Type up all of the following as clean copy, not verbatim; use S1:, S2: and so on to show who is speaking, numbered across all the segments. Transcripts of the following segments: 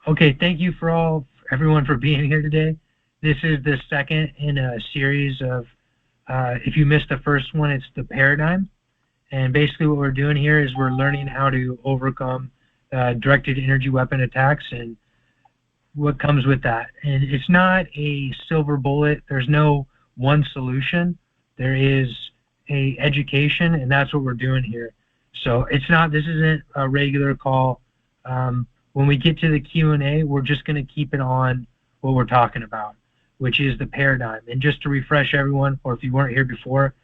S1: Okay, thank you for everyone for being here today. This is the second in a series of, if you missed the first one, it's the paradigm. And basically what we're doing here is we're learning how to overcome directed energy weapon attacks and what comes with that. And it's not a silver bullet. There's no one solution. There is a education, and that's what we're doing here. So this isn't a regular call. When we get to the Q&A, we're just going to keep it on what we're talking about, which is the paradigm. And just to refresh everyone, or if you weren't here before,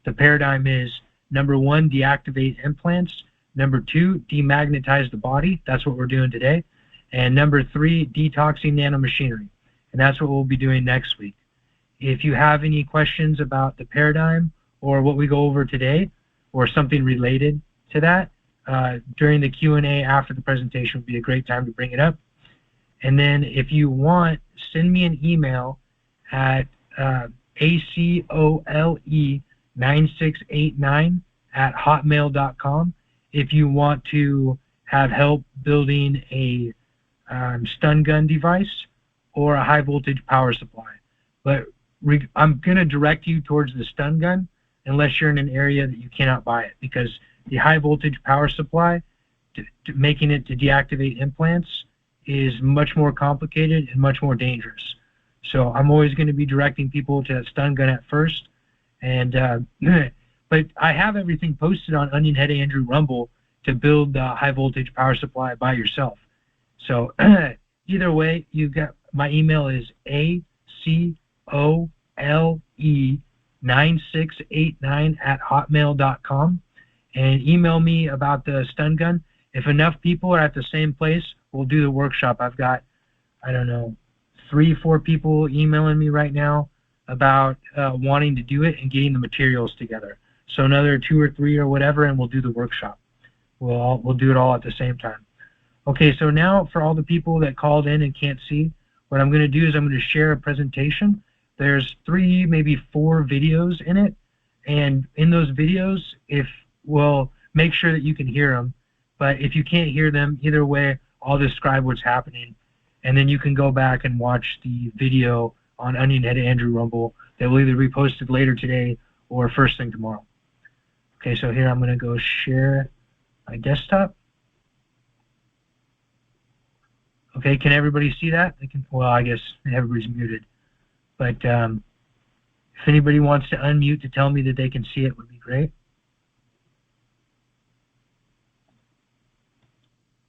S1: the paradigm is number 1, deactivate implants. Number 2, demagnetize the body. That's what we're doing today. And number 3, detoxing nanomachinery. And that's what we'll be doing next week. If you have any questions about the paradigm or what we go over today or something related to that, during the Q&A after the presentation would be a great time to bring it up. And then if you want, send me an email at acole9689@hotmail.com if you want to have help building a stun gun device or a high voltage power supply. But I'm going to direct you towards the stun gun unless you're in an area that you cannot buy it, because the high voltage power supply, making it to deactivate implants, is much more complicated and much more dangerous. So I'm always going to be directing people to that stun gun at first. And but I have everything posted on OnionheadAndrew Rumble to build the high voltage power supply by yourself. So either way, you've got my email is acole9689@hotmail.com, and email me about the stun gun. If enough people are at the same place, we'll do the workshop. I've got, I don't know, 3-4 people emailing me right now about wanting to do it and getting the materials together. So another 2 or 3 or whatever, and we'll do the workshop. We'll do it all at the same time. Okay, so now for all the people that called in and can't see, what I'm going to do is I'm going to share a presentation. There's 3, maybe 4 videos in it, and in those videos, we'll make sure that you can hear them. But if you can't hear them, either way, I'll describe what's happening, and then you can go back and watch the video on OnionheadAndrew Rumble that will either be posted later today or first thing tomorrow. Okay, so here I'm going to go share my desktop. Okay, can everybody see that? Well, I guess everybody's muted. But if anybody wants to unmute to tell me that they can see it, would be great.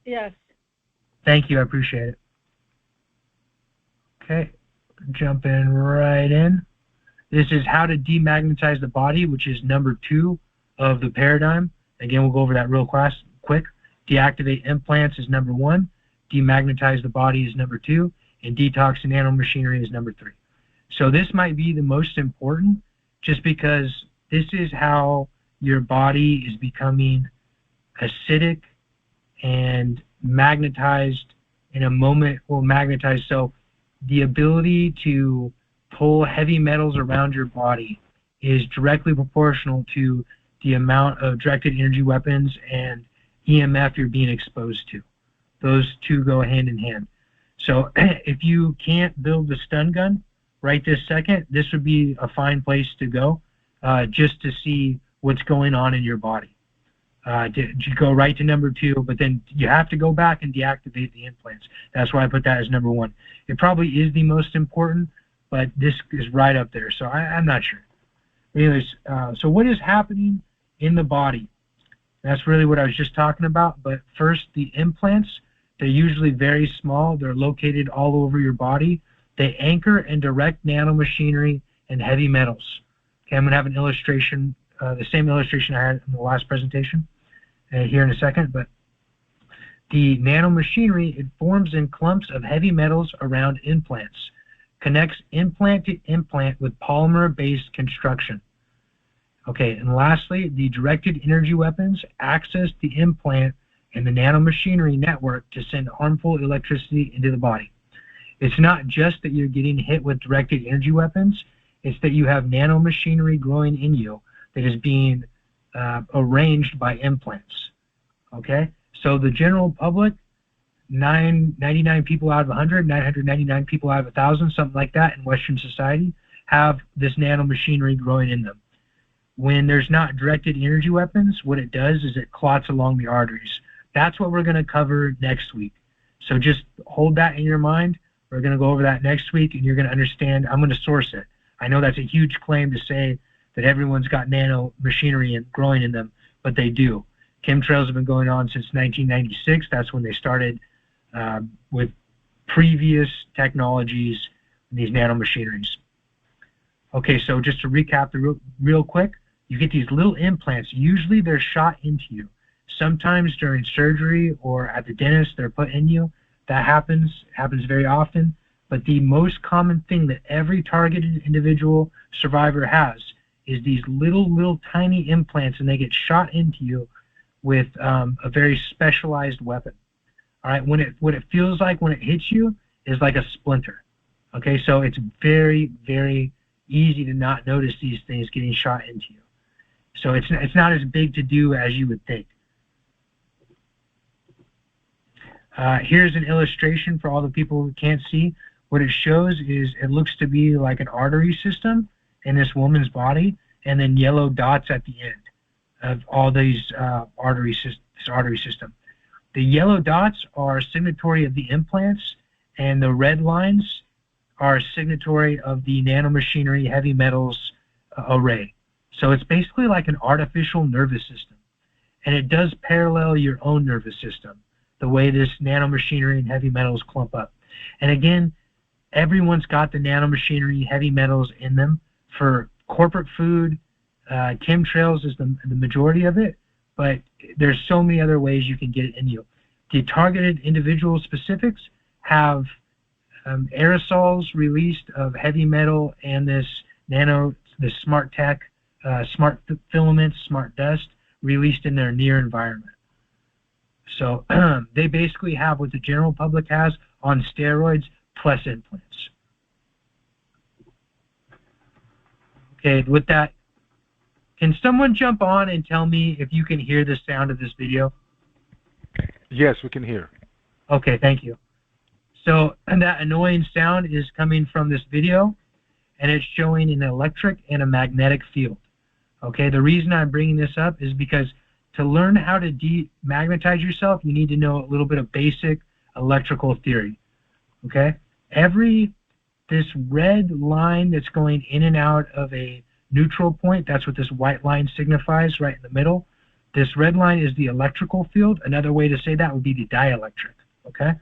S2: Yes.
S1: Thank you, I appreciate it. Okay, jumping right in. This is how to demagnetize the body, which is number 2 of the paradigm. Again, we'll go over that real quick. Deactivate implants is number 1. Demagnetize the body is number 2. And detox nanomachinery is number 3. So this might be the most important, just because this is how your body is becoming acidic and magnetized in a moment. Well, magnetized, so the ability to pull heavy metals around your body is directly proportional to the amount of directed energy weapons and EMF you're being exposed to. Those two go hand in hand. So if you can't build the stun gun right this second, this would be a fine place to go just to see what's going on in your body. You go right to number 2, but then you have to go back and deactivate the implants. That's why I put that as number 1. It probably is the most important, but this is right up there, so I'm not sure. Anyways, so what is happening in the body? That's really what I was just talking about. But first, the implants, they're usually very small. They're located all over your body. They anchor and direct nanomachinery and heavy metals. Okay, I'm going to have an illustration, the same illustration I had in the last presentation here in a second. But the nanomachinery, it forms in clumps of heavy metals around implants, connects implant to implant with polymer-based construction. Okay, and lastly, the directed energy weapons access the implant and the nanomachinery network to send harmful electricity into the body. It's not just that you're getting hit with directed energy weapons, it's that you have nanomachinery growing in you that is being arranged by implants. Okay, so the general public, 99 people out of 100, 999 people out of 1,000, something like that in Western society, have this nanomachinery growing in them. When there's not directed energy weapons, what it does is it clots along the arteries. That's what we're going to cover next week. So just hold that in your mind. We're going to go over that next week, and you're going to understand. I'm going to source it. I know that's a huge claim to say that everyone's got nanomachinery and growing in them, but they do. Chemtrails have been going on since 1996. That's when they started with previous technologies and these nanomachineries. Okay, so just to recap real quick, you get these little implants. Usually they're shot into you. Sometimes during surgery or at the dentist, they're put in you. That happens very often. But the most common thing that every targeted individual survivor has is these little tiny implants, and they get shot into you with a very specialized weapon. All right, what it feels like when it hits you is like a splinter. Okay, so it's very, very easy to not notice these things getting shot into you. So it's not as big to do as you would think. Here's an illustration for all the people who can't see. What it shows is it looks to be like an artery system in this woman's body, and then yellow dots at the end of all these artery system. The yellow dots are signatory of the implants, and the red lines are signatory of the nanomachinery heavy metals array. So it's basically like an artificial nervous system, and it does parallel your own nervous system, the way this nanomachinery and heavy metals clump up. And again, everyone's got the nanomachinery heavy metals in them. For corporate food, chemtrails is the majority of it, but there's so many other ways you can get it in you. The targeted individual specifics have aerosols released of heavy metal and this smart tech, smart filaments, smart dust released in their near environment. So they basically have what the general public has on steroids plus implants. Okay, with that, can someone jump on and tell me if you can hear the sound of this video?
S2: Yes, we can hear.
S1: Okay, thank you. So, and that annoying sound is coming from this video, and it's showing an electric and a magnetic field. Okay, the reason I'm bringing this up is because to learn how to demagnetize yourself, you need to know a little bit of basic electrical theory. Okay, this red line that's going in and out of a neutral point, that's what this white line signifies right in the middle. This red line is the electrical field. Another way to say that would be the dielectric. Okay,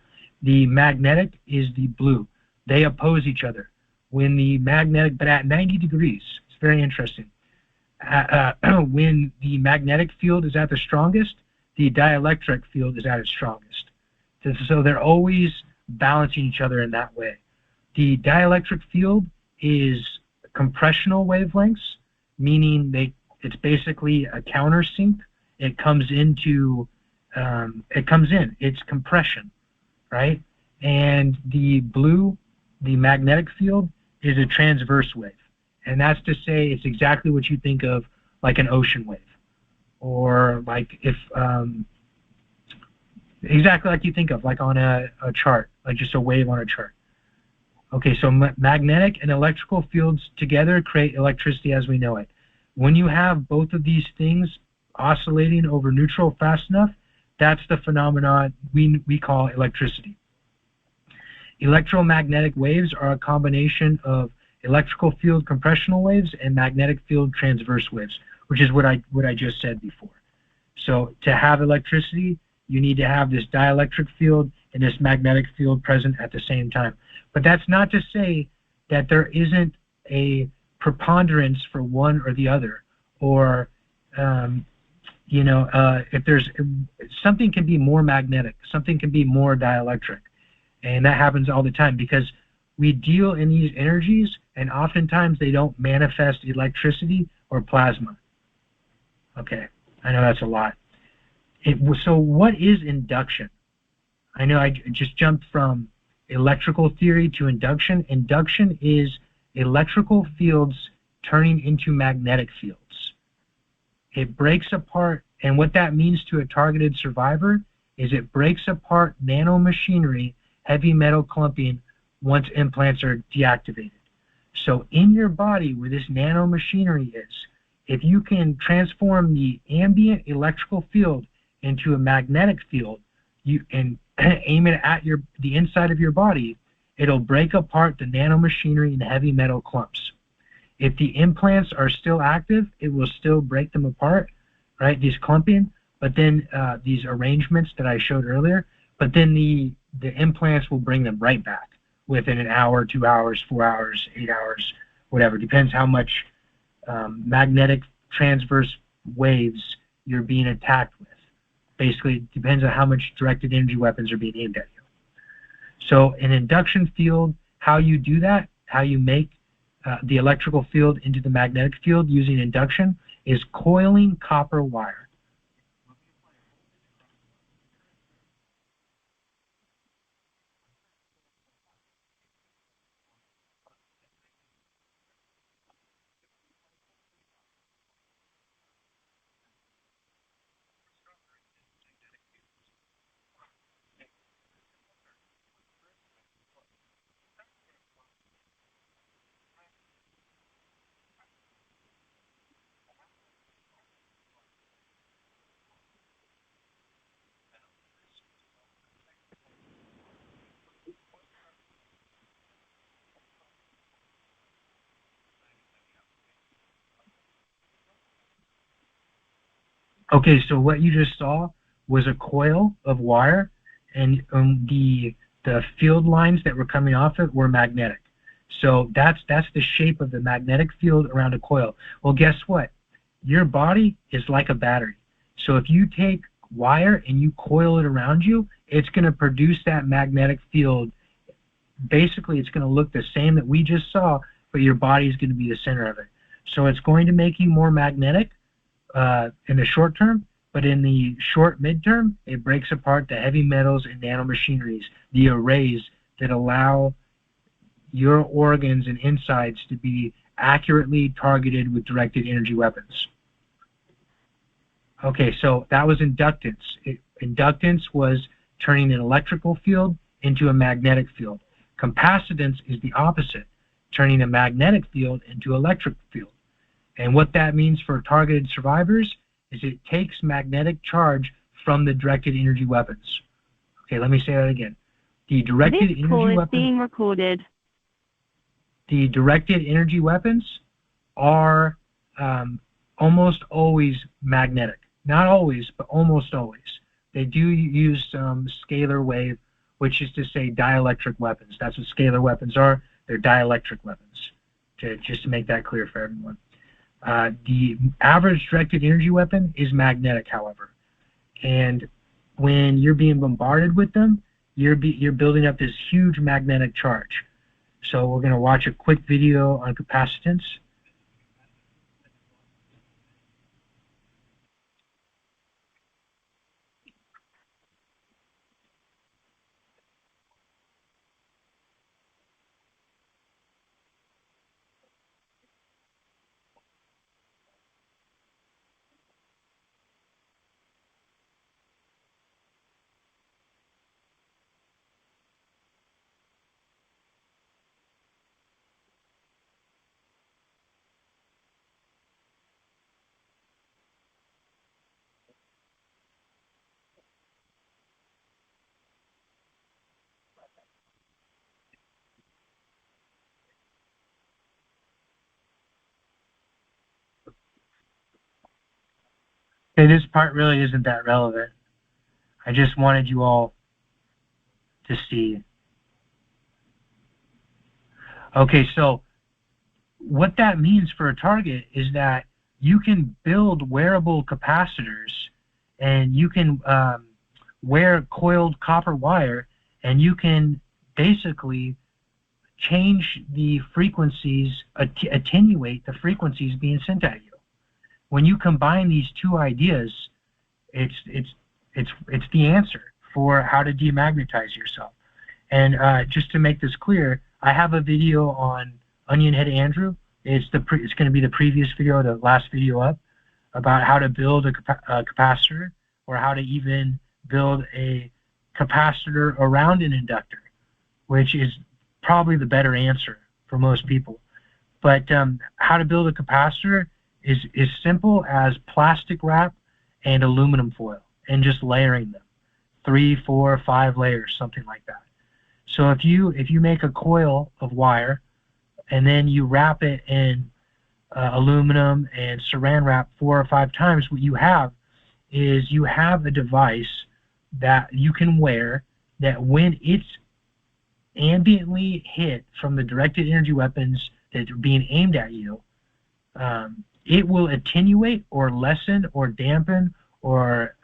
S1: the magnetic is the blue. They oppose each other. When the magnetic, but at 90 degrees, it's very interesting. When the magnetic field is at the strongest, the dielectric field is at its strongest. So they're always balancing each other in that way. The dielectric field is compressional wavelengths, meaning it's basically a countersink. It comes in, it's compression, right? And the blue, the magnetic field, is a transverse wave. And that's to say it's exactly what you think of like an ocean wave. Or like exactly like you think of, like on a chart, like just a wave on a chart. Okay, so magnetic and electrical fields together create electricity as we know it. When you have both of these things oscillating over neutral fast enough, that's the phenomenon we call electricity. Electromagnetic waves are a combination of electrical field compressional waves and magnetic field transverse waves, which is what I just said before. So to have electricity, you need to have this dielectric field and this magnetic field present at the same time. But that's not to say that there isn't a preponderance for one or the other, or if there's something can be more magnetic, something can be more dielectric, and that happens all the time because we deal in these energies, and oftentimes they don't manifest electricity or plasma. Okay, I know that's a lot. So what is induction? I know I just jumped from electrical theory to induction. Induction is electrical fields turning into magnetic fields. it breaks apart, and what that means to a targeted survivor is it breaks apart nanomachinery, heavy metal clumping, once implants are deactivated. So in your body where this nanomachinery is, if you can transform the ambient electrical field into a magnetic field, and aim it at the inside of your body, it'll break apart the nanomachinery and heavy metal clumps. If the implants are still active, it will still break them apart, right? These clumping, but then these arrangements that I showed earlier, but then the implants will bring them right back within an hour, 2 hours, 4 hours, 8 hours, whatever. Depends how much magnetic transverse waves you're being attacked with. Basically, it depends on how much directed energy weapons are being aimed at you. So an induction field, how you do that, how you make the electrical field into the magnetic field using induction, is coiling copper wire. Okay, so what you just saw was a coil of wire, and the field lines that were coming off it were magnetic. So that's the shape of the magnetic field around a coil. Well, guess what? Your body is like a battery. So if you take wire and you coil it around you, it's going to produce that magnetic field. Basically, it's going to look the same that we just saw, but your body is going to be the center of it. So it's going to make you more magnetic in the short term, but in the short midterm, it breaks apart the heavy metals and nanomachineries, the arrays that allow your organs and insides to be accurately targeted with directed energy weapons. Okay, so that was inductance. Inductance was turning an electrical field into a magnetic field. Capacitance is the opposite, turning a magnetic field into an electric field. And what that means for targeted survivors is it takes magnetic charge from the directed energy weapons. Okay, let me say that again. The directed energy
S3: call is
S1: weapons
S3: being recorded.
S1: The directed energy weapons are almost always magnetic. Not always, but almost always. They do use some scalar wave, which is to say dielectric weapons. That's what scalar weapons are. They're dielectric weapons, just to make that clear for everyone. The average directed energy weapon is magnetic, however. And when you're being bombarded with them, you're building up this huge magnetic charge. So we're going to watch a quick video on capacitance. Okay, this part really isn't that relevant. I just wanted you all to see. Okay, so what that means for a target is that you can build wearable capacitors, and you can wear coiled copper wire, and you can basically change the frequencies, attenuate the frequencies being sent at you. When you combine these two ideas, it's the answer for how to demagnetize yourself. And just to make this clear, I have a video on OnionheadAndrew. It's going to be the previous video, the last video up. about how to build a capacitor, or how to even build a capacitor around an inductor, which is probably the better answer for most people. But how to build a capacitor is simple as plastic wrap and aluminum foil, and just layering them, 3, 4, 5 layers, something like that. So if you make a coil of wire and then you wrap it in aluminum and saran wrap 4 or 5 times, what you have is you have a device that you can wear that when it's ambiently hit from the directed energy weapons that are being aimed at you, it will attenuate or lessen or dampen or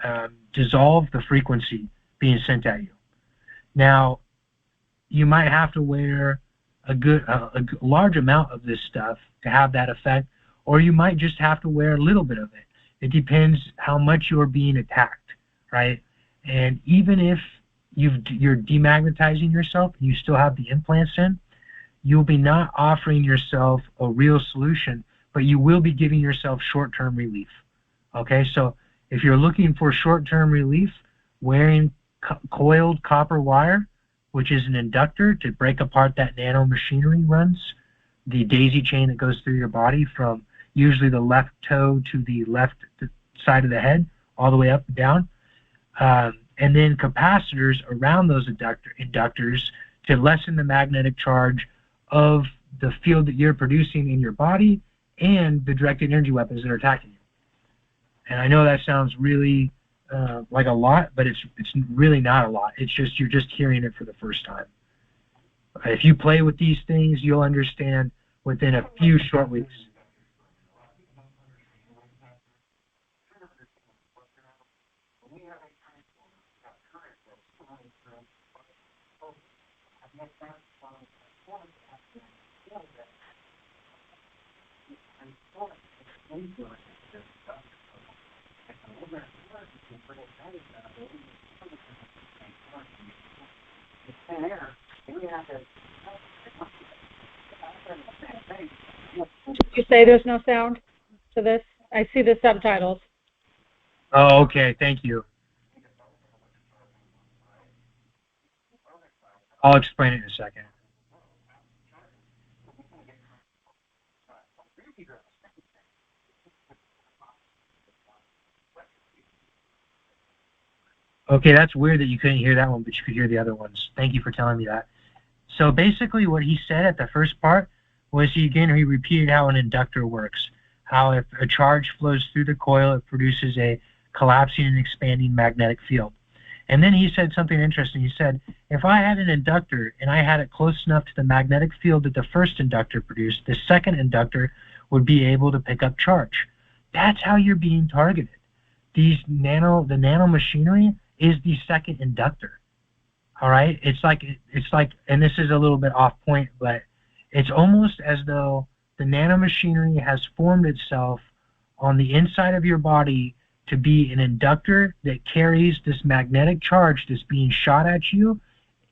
S1: dissolve the frequency being sent at you. Now, you might have to wear a large amount of this stuff to have that effect, or you might just have to wear a little bit of it. It depends how much you're being attacked, right? And even if you're demagnetizing yourself and you still have the implants in, you'll be not offering yourself a real solution, but you will be giving yourself short-term relief. Okay, so if you're looking for short-term relief, wearing coiled copper wire, which is an inductor to break apart that nanomachinery runs, the daisy chain that goes through your body from usually the left toe to the left side of the head, all the way up and down. And then capacitors around those inductors to lessen the magnetic charge of the field that you're producing in your body and the directed energy weapons that are attacking you. And I know that sounds really like a lot, but it's really not a lot. It's just you're just hearing it for the first time. If you play with these things, you'll understand within a few short weeks.
S3: Did you say there's no sound to this? I see the subtitles.
S1: Oh, okay. Thank you. I'll explain it in a second. Okay, that's weird that you couldn't hear that one, but you could hear the other ones. Thank you for telling me that. So basically what he said at the first part was, he repeated how an inductor works, how if a charge flows through the coil, it produces a collapsing and expanding magnetic field. And then he said something interesting. He said, if I had an inductor and I had it close enough to the magnetic field that the first inductor produced, the second inductor would be able to pick up charge. That's how you're being targeted. The nanomachinery is the second inductor. All right? It's like, and this is a little bit off point, but it's almost as though the nanomachinery has formed itself on the inside of your body to be an inductor that carries this magnetic charge that's being shot at you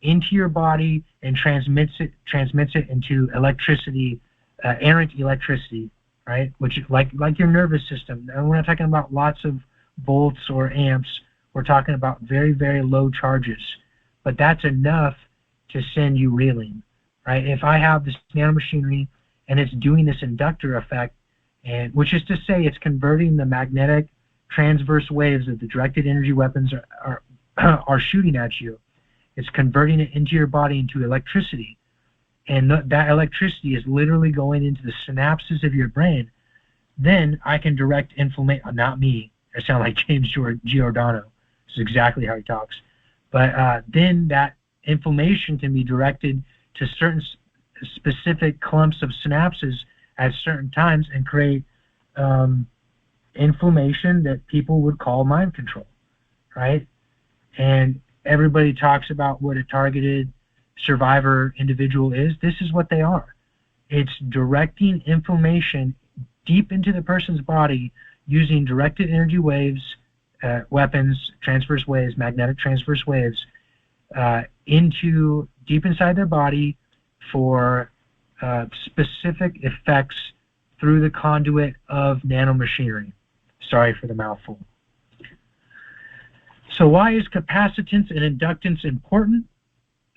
S1: into your body and transmits it into electricity, errant electricity, right? Which like your nervous system. And we're not talking about lots of volts or amps. We're talking about very, very low charges. But that's enough to send you reeling, right? If I have this nanomachinery and it's doing this inductor effect, and which is to say it's converting the magnetic transverse waves that the directed energy weapons are shooting at you. It's converting it into your body into electricity. And that electricity is literally going into the synapses of your brain. Then I can direct inflammation. Not me. I sound like James Giordano. This is exactly how he talks. But then that inflammation can be directed to certain specific clumps of synapses at certain times and create inflammation that people would call mind control, right? And everybody talks about what a targeted survivor individual is. This is what they are. It's directing inflammation deep into the person's body using directed energy waves, weapons, transverse waves, magnetic transverse waves, into deep inside their body for specific effects through the conduit of nanomachinery. Sorry for the mouthful. So why is capacitance and inductance important?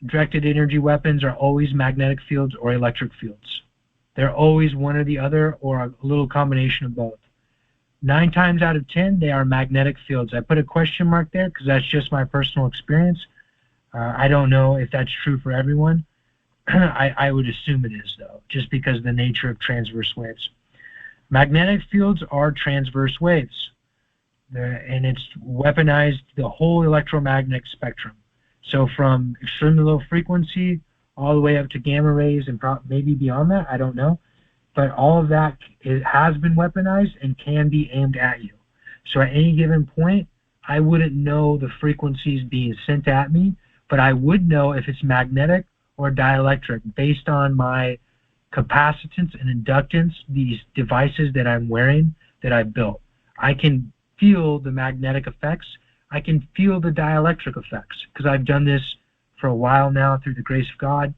S1: Directed energy weapons are always magnetic fields or electric fields. They're always one or the other, or a little combination of both. 9 times out of 10, they are magnetic fields. I put a question mark there because that's just my personal experience. I don't know if that's true for everyone. I would assume it is, though, just because of the nature of transverse waves. Magnetic fields are transverse waves, and it's weaponized the whole electromagnetic spectrum. So from extremely low frequency all the way up to gamma rays and maybe beyond that, I don't know. But all of that has been weaponized and can be aimed at you. So at any given point, I wouldn't know the frequencies being sent at me, but I would know if it's magnetic or dielectric based on my capacitance and inductance, these devices that I'm wearing that I've built. I can feel the magnetic effects. I can feel the dielectric effects because I've done this for a while now through the grace of God.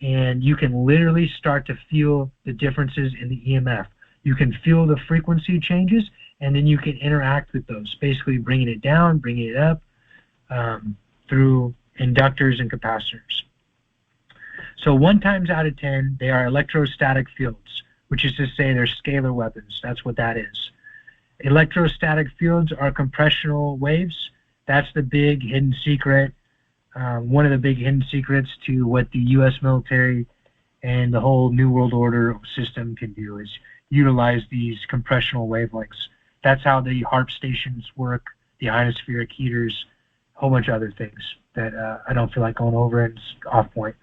S1: And you can literally start to feel the differences in the EMF. You can feel the frequency changes, and then you can interact with those, basically bringing it down, bringing it up through inductors and capacitors. So 1 times out of 10, they are electrostatic fields, which is to say they're scalar weapons. That's what that is. Electrostatic fields are compressional waves. That's the big hidden secret. One of the big hidden secrets to what the U.S. military and the whole New World Order system can do is utilize these compressional wavelengths. That's how the HARP stations work, the ionospheric heaters, a whole bunch of other things that I don't feel like going over, and it's off point.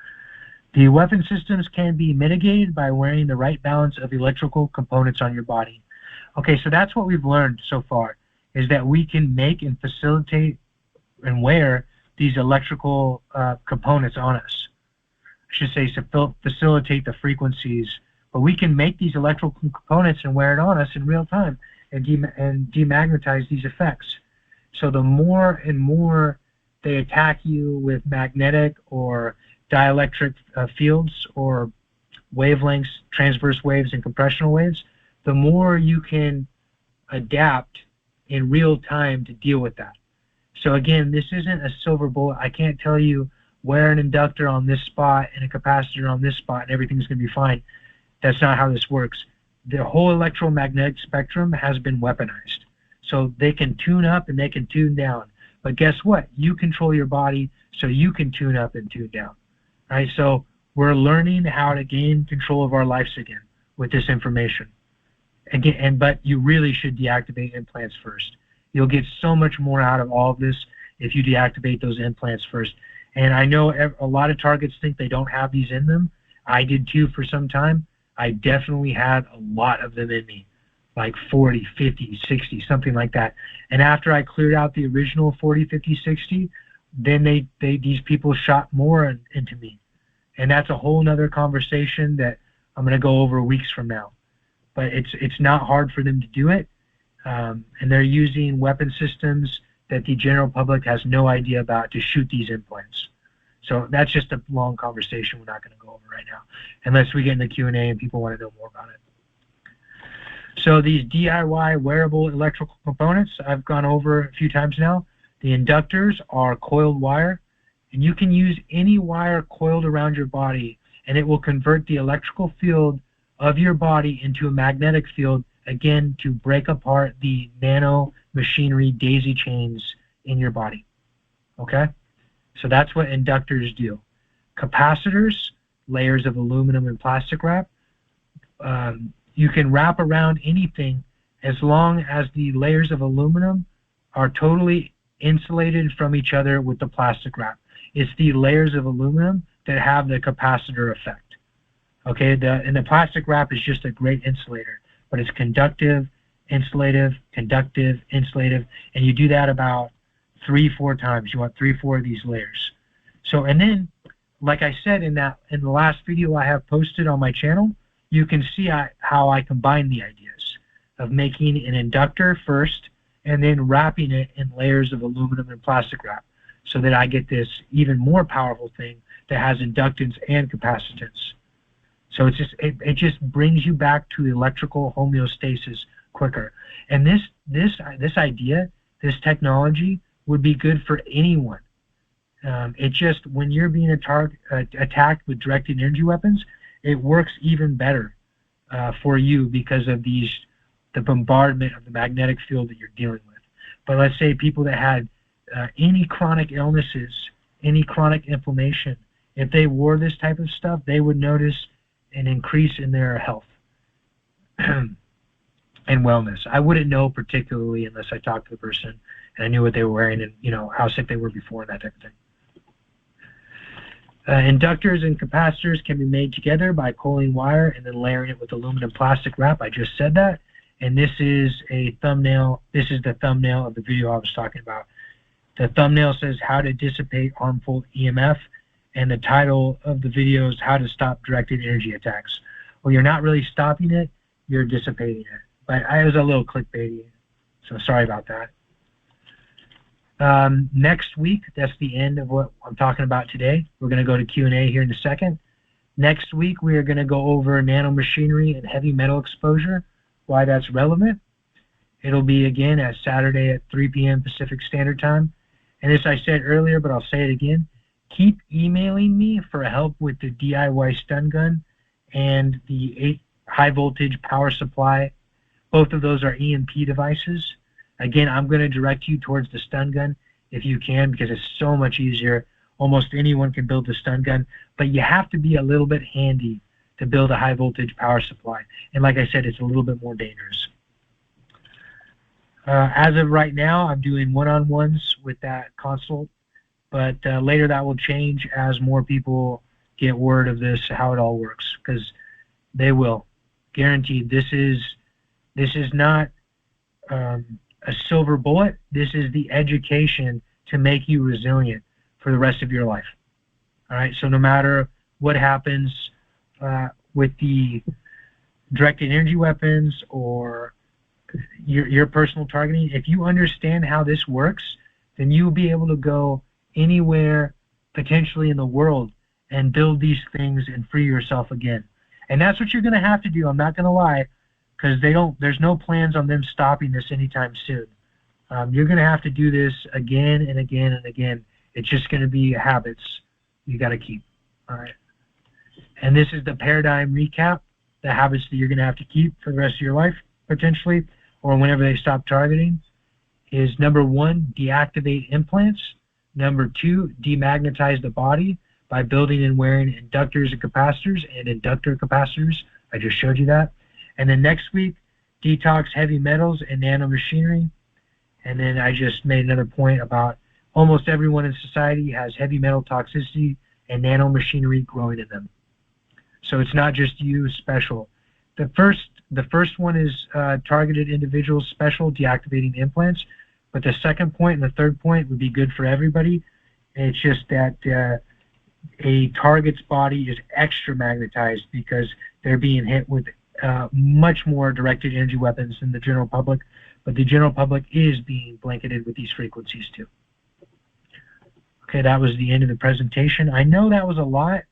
S1: The weapon systems can be mitigated by wearing the right balance of electrical components on your body. Okay, so that's what we've learned so far, is that we can make and facilitate and wear these electrical components on us. I should say facilitate the frequencies, but we can make these electrical components and wear it on us in real time and demagnetize these effects. So the more and more they attack you with magnetic or dielectric fields or wavelengths, transverse waves and compressional waves, the more you can adapt in real time to deal with that. So again, this isn't a silver bullet. I can't tell you wear an inductor on this spot and a capacitor on this spot and everything's going to be fine. That's not how this works. The whole electromagnetic spectrum has been weaponized. So they can tune up and they can tune down. But guess what? You control your body so you can tune up and tune down. Right? So we're learning how to gain control of our lives again with this information. Again, but you really should deactivate implants first. You'll get so much more out of all of this if you deactivate those implants first. And I know a lot of targets think they don't have these in them. I did too for some time. I definitely had a lot of them in me, like 40, 50, 60, something like that. And after I cleared out the original 40, 50, 60, then these people shot more into me. And that's a whole nother conversation that I'm going to go over weeks from now. But it's not hard for them to do it. And they're using weapon systems that the general public has no idea about to shoot these implants. So that's just a long conversation we're not going to go over right now, unless we get in the Q&A and people want to know more about it. So these DIY wearable electrical components, I've gone over a few times now. The inductors are coiled wire, and you can use any wire coiled around your body, and it will convert the electrical field of your body into a magnetic field, again, to break apart the nanomachinery daisy chains in your body. Okay? So that's what inductors do. Capacitors, layers of aluminum and plastic wrap, you can wrap around anything as long as the layers of aluminum are totally insulated from each other with the plastic wrap. It's the layers of aluminum that have the capacitor effect. Okay, and the plastic wrap is just a great insulator, but it's conductive, insulative, conductive, insulative, and you do that about 3-4 times. You want 3-4 of these layers. So, and then, like I said in the last video I have posted on my channel, you can see how I combine the ideas of making an inductor first and then wrapping it in layers of aluminum and plastic wrap so that I get this even more powerful thing that has inductance and capacitance. So it just brings you back to electrical homeostasis quicker. And this idea, this technology would be good for anyone. It just, when you're being attacked with directed energy weapons, it works even better for you because of the bombardment of the magnetic field that you're dealing with. But let's say people that had any chronic illnesses, any chronic inflammation, if they wore this type of stuff, they would notice an increase in their health and wellness. I wouldn't know particularly unless I talked to the person and I knew what they were wearing and, you know, how sick they were before and that type of thing. Inductors and capacitors can be made together by coiling wire and then layering it with aluminum plastic wrap. I just said that. And this is a thumbnail. This is the thumbnail of the video I was talking about. The thumbnail says how to dissipate harmful EMF, and the title of the video is how to stop directed energy attacks. Well, you're not really stopping it, you're dissipating it. But I was a little clickbaity, so sorry about that. Next week, that's the end of what I'm talking about today. We're going to go to Q&A here in a second. Next week, we are going to go over nanomachinery and heavy metal exposure, why that's relevant. It'll be, again, at Saturday at 3 p.m. Pacific Standard Time. And as I said earlier, but I'll say it again, keep emailing me for help with the DIY stun gun and the 8 high voltage power supply. Both of those are EMP devices. Again, I'm going to direct you towards the stun gun if you can, because it's so much easier. Almost anyone can build the stun gun, but you have to be a little bit handy to build a high voltage power supply. And like I said, it's a little bit more dangerous. As of right now, I'm doing one-on-ones with that consult, but later that will change as more people get word of this, how it all works, because they will. Guaranteed. This is not a silver bullet. This is the education to make you resilient for the rest of your life. All right, so no matter what happens with the directed energy weapons or your personal targeting, if you understand how this works, then you'll be able to go anywhere potentially in the world and build these things and free yourself again. And that's what you're going to have to do. I'm not going to lie, because there's no plans on them stopping this anytime soon. You're going to have to do this again and again and again. It's just going to be habits you got to keep. All right. And this is the paradigm recap, the habits that you're going to have to keep for the rest of your life, potentially, or whenever they stop targeting, is number 1, deactivate implants. Number 2, demagnetize the body by building and wearing inductors and capacitors and inductor capacitors. I just showed you that. And then next week, detox heavy metals and nanomachinery. And then I just made another point about almost everyone in society has heavy metal toxicity and nanomachinery growing in them. So it's not just you special. The first one is targeted individuals special, deactivating the implants. But the second point and the third point would be good for everybody. It's just that a target's body is extra magnetized because they're being hit with much more directed energy weapons than the general public, but the general public is being blanketed with these frequencies too. Okay, that was the end of the presentation. I know that was a lot,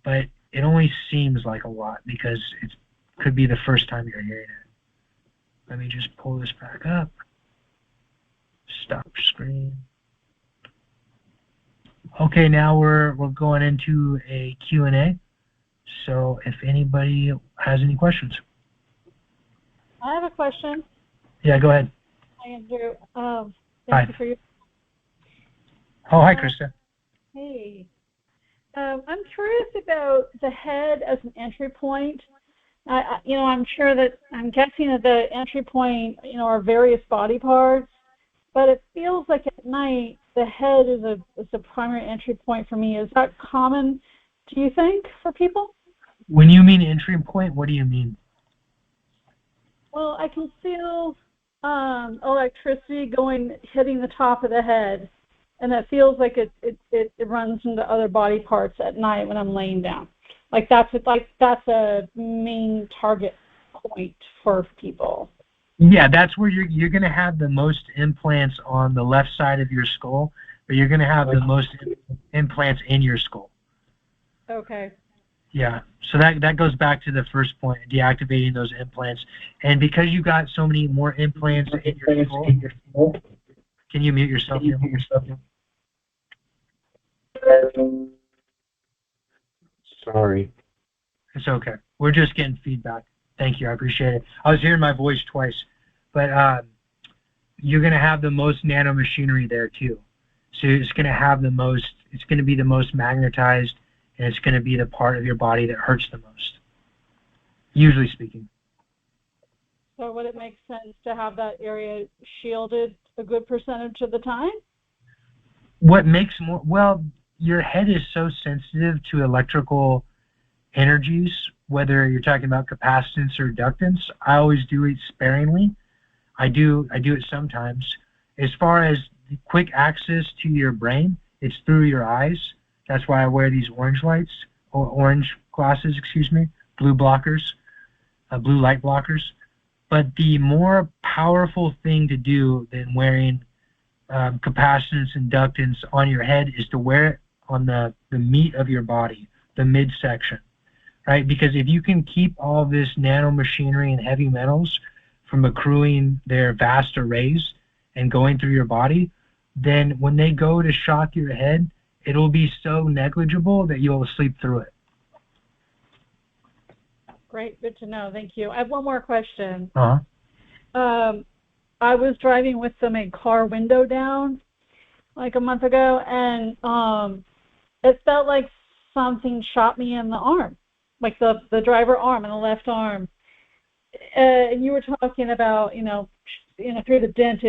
S1: but it only seems like a lot because it could be the first time you're hearing it. Let me just pull this back up. Stop screen. Okay, now we're going into a Q&A. So if anybody has any questions.
S3: I have a question.
S1: Yeah, go ahead.
S3: Hi, Andrew.
S1: Hi.
S3: Thank you for your...
S1: Oh, hi, Krista.
S3: Hey. I'm curious about the head as an entry point. I'm guessing that the entry point, are various body parts, but it feels like at night the head is a primary entry point for me. Is that common, do you think, for people?
S1: When you mean entry point, what do you mean?
S3: Well, I can feel electricity hitting the top of the head, and it feels like it runs into other body parts at night when I'm laying down. That's a main target point for people.
S1: Yeah, that's where you're going to have the most implants on the left side of your skull, but you're going to have the most implants in your skull.
S3: Okay.
S1: Yeah. So that goes back to the first point, deactivating those implants. And because you got so many more implants in your skull, can you mute yourself here?
S2: Sorry.
S1: It's okay. We're just getting feedback. Thank you. I appreciate it. I was hearing my voice twice. But you're going to have the most nanomachinery there too. So it's going to have the most, it's going to be the most magnetized, and it's going to be the part of your body that hurts the most, usually speaking.
S3: So would it make sense to have that area shielded a good percentage of the time?
S1: What makes more, well, your head is so sensitive to electrical energies, whether you're talking about capacitance or inductance. I always do it sparingly. I do it sometimes. As far as quick access to your brain, it's through your eyes. That's why I wear these orange lights, or orange glasses, excuse me, blue blockers, blue light blockers. But the more powerful thing to do than wearing capacitance, inductance on your head is to wear it on the meat of your body, the midsection, right? Because if you can keep all this nanomachinery and heavy metals from accruing their vast arrays and going through your body, then when they go to shock your head, it'll be so negligible that you'll sleep through it.
S3: Great, good to know. Thank you. I have one more question.
S1: Uh-huh.
S3: I was driving with a car window down like a month ago, and it felt like something shot me in the arm, like the driver arm and the left arm. And you were talking about, through the dent,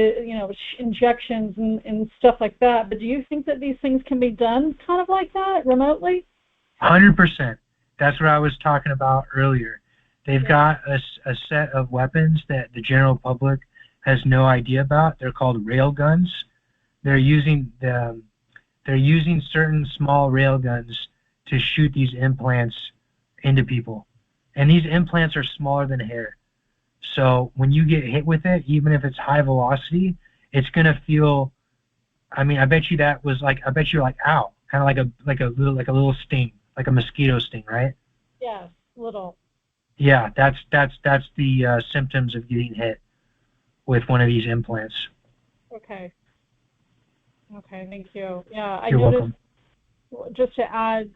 S3: injections and stuff like that. But do you think that these things can be done kind of like that remotely?
S1: 100%. That's what I was talking about earlier. They've got a set of weapons that the general public has no idea about. They're called rail guns. They're using certain small rail guns to shoot these implants into people. And these implants are smaller than hair. So when you get hit with it, even if it's high velocity, it's going to feel, I bet you you're like, ow, kind of like a little sting, like a mosquito sting, right?
S3: Yeah, little.
S1: Yeah, that's the symptoms of getting hit with one of these implants.
S3: Okay. Okay, thank you. Yeah,
S1: You're welcome.
S3: Just to add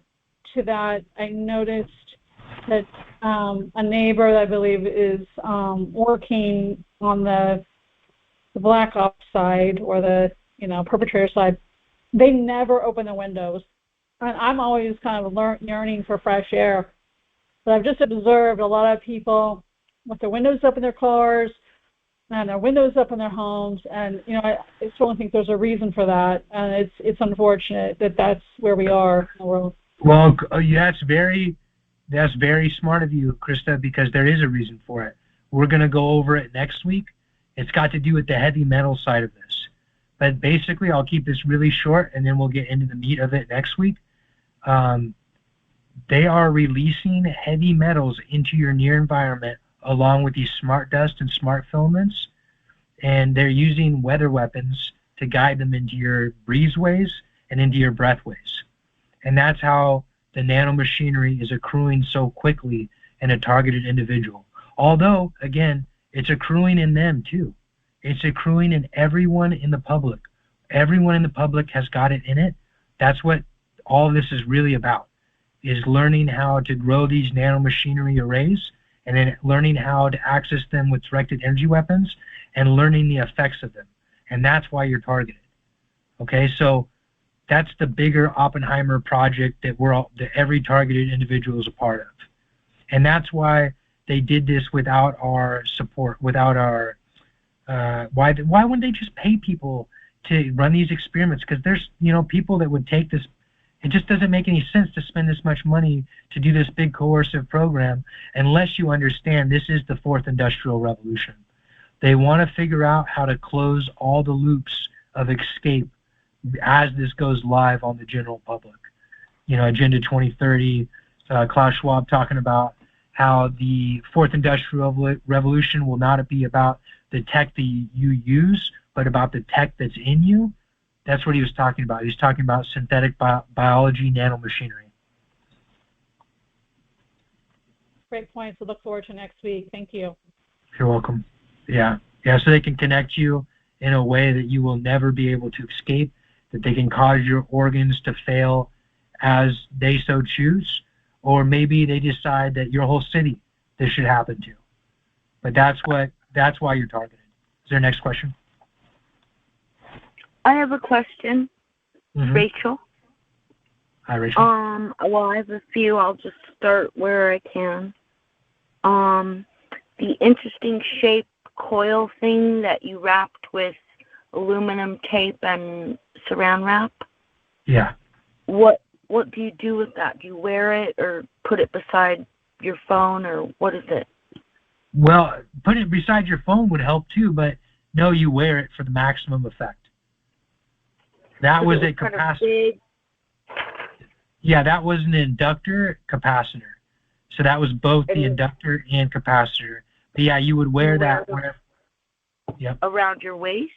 S3: to that, I noticed that a neighbor that I believe is working on the black ops side, or the perpetrator side, they never open the windows. And I'm always kind of yearning for fresh air. But I've just observed a lot of people with their windows up in their cars and their windows up in their homes, and I certainly think there's a reason for that, and it's unfortunate that that's where we are in the world.
S1: Well, that's very smart of you, Krista, because there is a reason for it. We're going to go over it next week. It's got to do with the heavy metal side of this. But basically, I'll keep this really short, and then we'll get into the meat of it next week. They are releasing heavy metals into your near environment along with these smart dust and smart filaments, and they're using weather weapons to guide them into your breezeways and into your breathways. And that's how the nanomachinery is accruing so quickly in a targeted individual. Although, again, it's accruing in them too. It's accruing in everyone in the public. Everyone in the public has got it in it. That's what all of this is really about, is learning how to grow these nanomachinery arrays, and then learning how to access them with directed energy weapons, and learning the effects of them. And that's why you're targeted. Okay, so that's the bigger Oppenheimer project that every targeted individual is a part of. And that's why they did this without our support, without our, why wouldn't they just pay people to run these experiments? Because there's, people that would take this. It just doesn't make any sense to spend this much money to do this big coercive program unless you understand this is the fourth industrial revolution. They want to figure out how to close all the loops of escape as this goes live on the general public. Agenda 2030, Klaus Schwab talking about how the fourth industrial revolution will not be about the tech that you use, but about the tech that's in you. That's what he was talking about. He was talking about synthetic biology, nanomachinery.
S3: great points. We look forward to next week. Thank you.
S1: You're welcome. Yeah. Yeah, so they can connect you in a way that you will never be able to escape, that they can cause your organs to fail as they so choose, or maybe they decide that your whole city this should happen to. But that's why you're targeted. Is there a next question?
S4: I have a question, Rachel.
S1: Hi, Rachel.
S4: Well, I have a few. I'll just start where I can. The interesting shape coil thing that you wrapped with aluminum tape and saran wrap.
S1: Yeah.
S4: What do you do with that? Do you wear it or put it beside your phone, or what is it?
S1: Well, put it beside your phone would help too, but no, you wear it for the maximum effect. That was a capacitor. Yeah, that was an inductor capacitor. So that was both the inductor and capacitor. But yeah, you would wear that
S4: around your waist?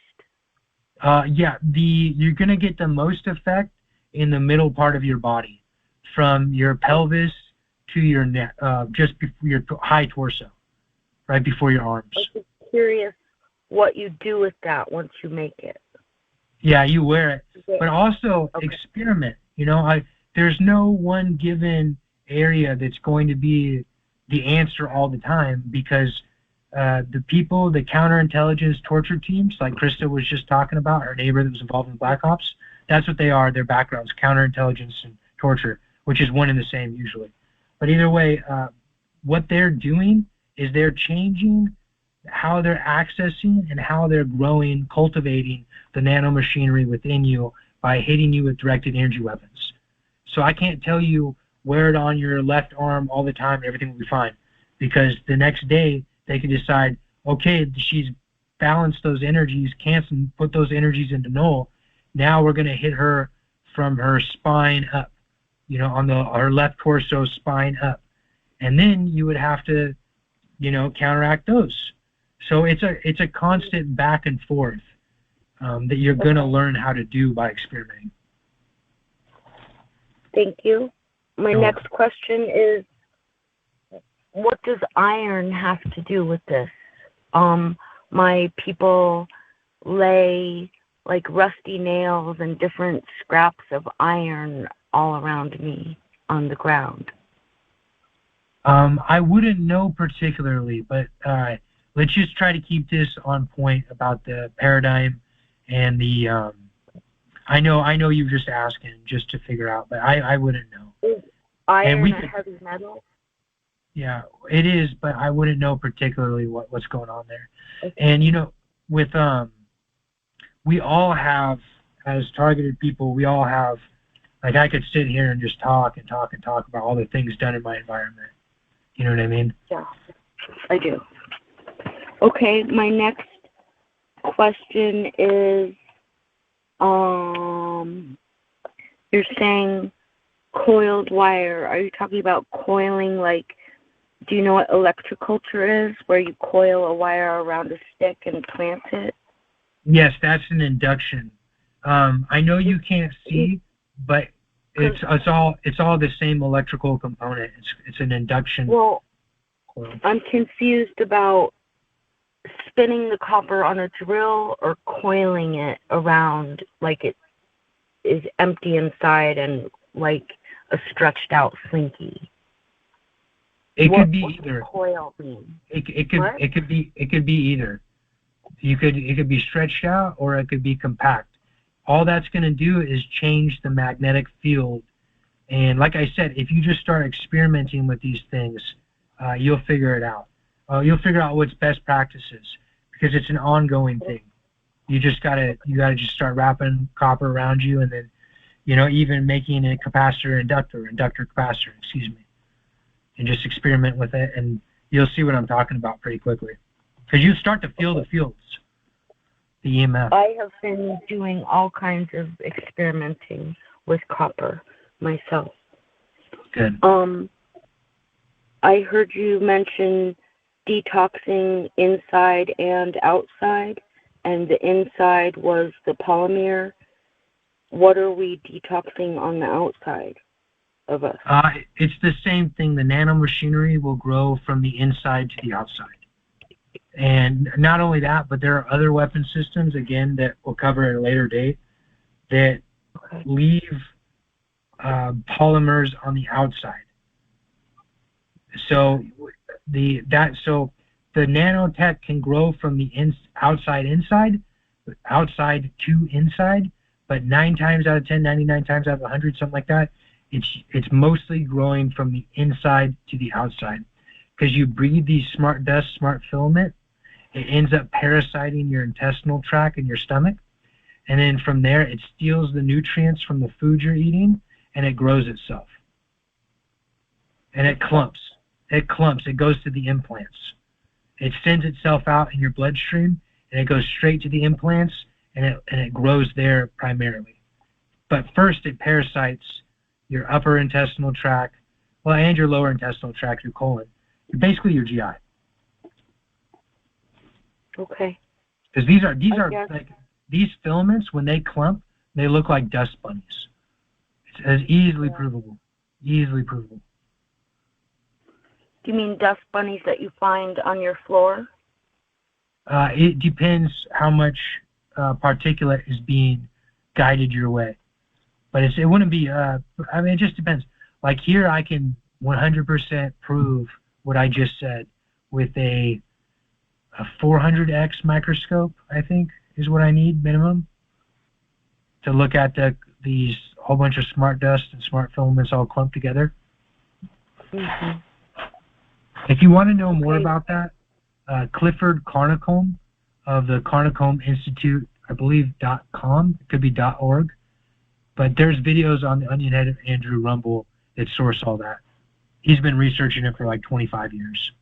S1: Yeah, you're going to get the most effect in the middle part of your body, from your pelvis to your neck, just before your high torso, right before your arms.
S4: I'm just curious what you do with that once you make it.
S1: Yeah, you wear it, but also experiment. There's no one given area that's going to be the answer all the time, because the people, the counterintelligence torture teams, like Krista was just talking about, our neighbor that was involved in Black Ops, that's what they are, their backgrounds, counterintelligence and torture, which is one and the same usually. But either way, what they're doing is they're changing how they're accessing and how they're growing, cultivating the nanomachinery within you by hitting you with directed energy weapons. So I can't tell you wear it on your left arm all the time and everything will be fine, because the next day they can decide, okay, she's balanced those energies, canceled, put those energies into null. Now we're going to hit her from her spine up, on her left torso spine up. And then you would have to, counteract those. So it's a constant back and forth that you're going to learn how to do by experimenting.
S4: Thank you. My next question is, what does iron have to do with this? My people lay like rusty nails and different scraps of iron all around me on the ground.
S1: I wouldn't know particularly, but let's just try to keep this on point about the paradigm and the. I know you're just asking just to figure out, but I wouldn't know.
S4: Is iron a heavy metal?
S1: Yeah, it is, but I wouldn't know particularly what's going on there.
S4: Okay.
S1: And with we all have, as targeted people, we all have, like, I could sit here and just talk about all the things done in my environment. You know what I mean?
S4: Yeah, I do. Okay, my next question is, you're saying coiled wire. Are you talking about coiling, like, do you know what electroculture is, where you coil a wire around a stick and plant it?
S1: Yes, that's an induction. I know you can't see, but it's all the same electrical component. It's an induction.
S4: Well,
S1: coil.
S4: I'm confused about spinning the copper on a drill or coiling it around like it is empty inside and like a stretched out slinky.
S1: It could be either.
S4: Coil mean?
S1: It could be either. It could be stretched out or it could be compact. All that's going to do is change the magnetic field. And like I said, if you just start experimenting with these things, you'll figure it out. You'll figure out what's best practices, because it's an ongoing thing. You gotta just start wrapping copper around you, and then, even making a inductor capacitor, and just experiment with it, and you'll see what I'm talking about pretty quickly. Because you start to feel the fields, the EMF.
S4: I have been doing all kinds of experimenting with copper myself.
S1: Good.
S4: I heard you mention detoxing inside and outside, and the inside was the polymer. What are we detoxing on the outside? of us?
S1: It's the same thing. The nanomachinery will grow from the inside to the outside. And not only that, but there are other weapon systems, again, that we'll cover at a later date, that leave polymers on the outside. So the nanotech can grow from the outside to inside, but 9 times out of 10, 99 times out of 100, something like that, it's mostly growing from the inside to the outside. Because you breathe these smart dust, smart filament, it ends up parasiting your intestinal tract and your stomach. And then from there, it steals the nutrients from the food you're eating, and it grows itself. And it clumps. It clumps. It goes to the implants. It sends itself out in your bloodstream, and it goes straight to the implants, and it grows there primarily. But first, it parasites your upper intestinal tract, well, and your lower intestinal tract, your colon. Basically, your GI.
S4: Okay.
S1: Because these filaments, when they clump, they look like dust bunnies. It's easily provable. Easily provable.
S4: Do you mean dust bunnies that you find on your floor?
S1: It depends how much particulate is being guided your way. But it wouldn't be, it just depends. Like here, I can 100% prove what I just said with a 400x microscope, I think, is what I need minimum to look at these whole bunch of smart dust and smart filaments all clumped together.
S4: Mm-hmm.
S1: If you want to know more about that, Clifford Carnicombe of the Carnicombe Institute, I believe .com, it could be .org, but there's videos on the OnionheadAndrew Rumble that source all that. He's been researching it for like 25 years,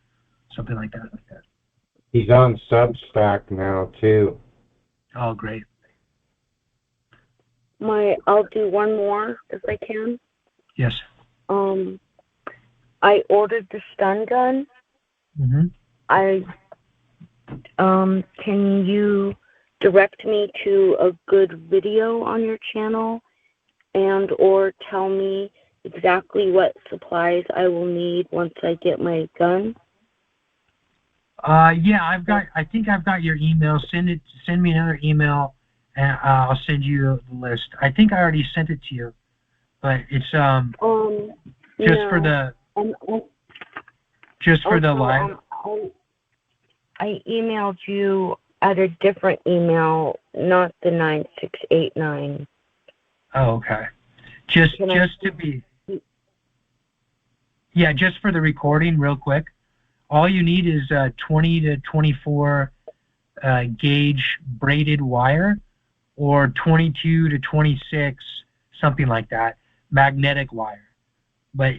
S1: something like that.
S2: He's on Substack now, too.
S1: Oh, great.
S4: I'll do one more if I can.
S1: Yes.
S4: I ordered the stun gun.
S1: Mm-hmm.
S4: Can you direct me to a good video on your channel and or tell me exactly what supplies I will need once I get my gun?
S1: Yeah, I think I've got your email. Send me another email, and I'll send you the list. I think I already sent it to you, but it's just for the live.
S4: I emailed you at a different email, not the 9689.
S1: Oh, okay. Just for the recording, real quick. All you need is 20 to 24 gauge braided wire, or 22 to 26, something like that, magnetic wire. But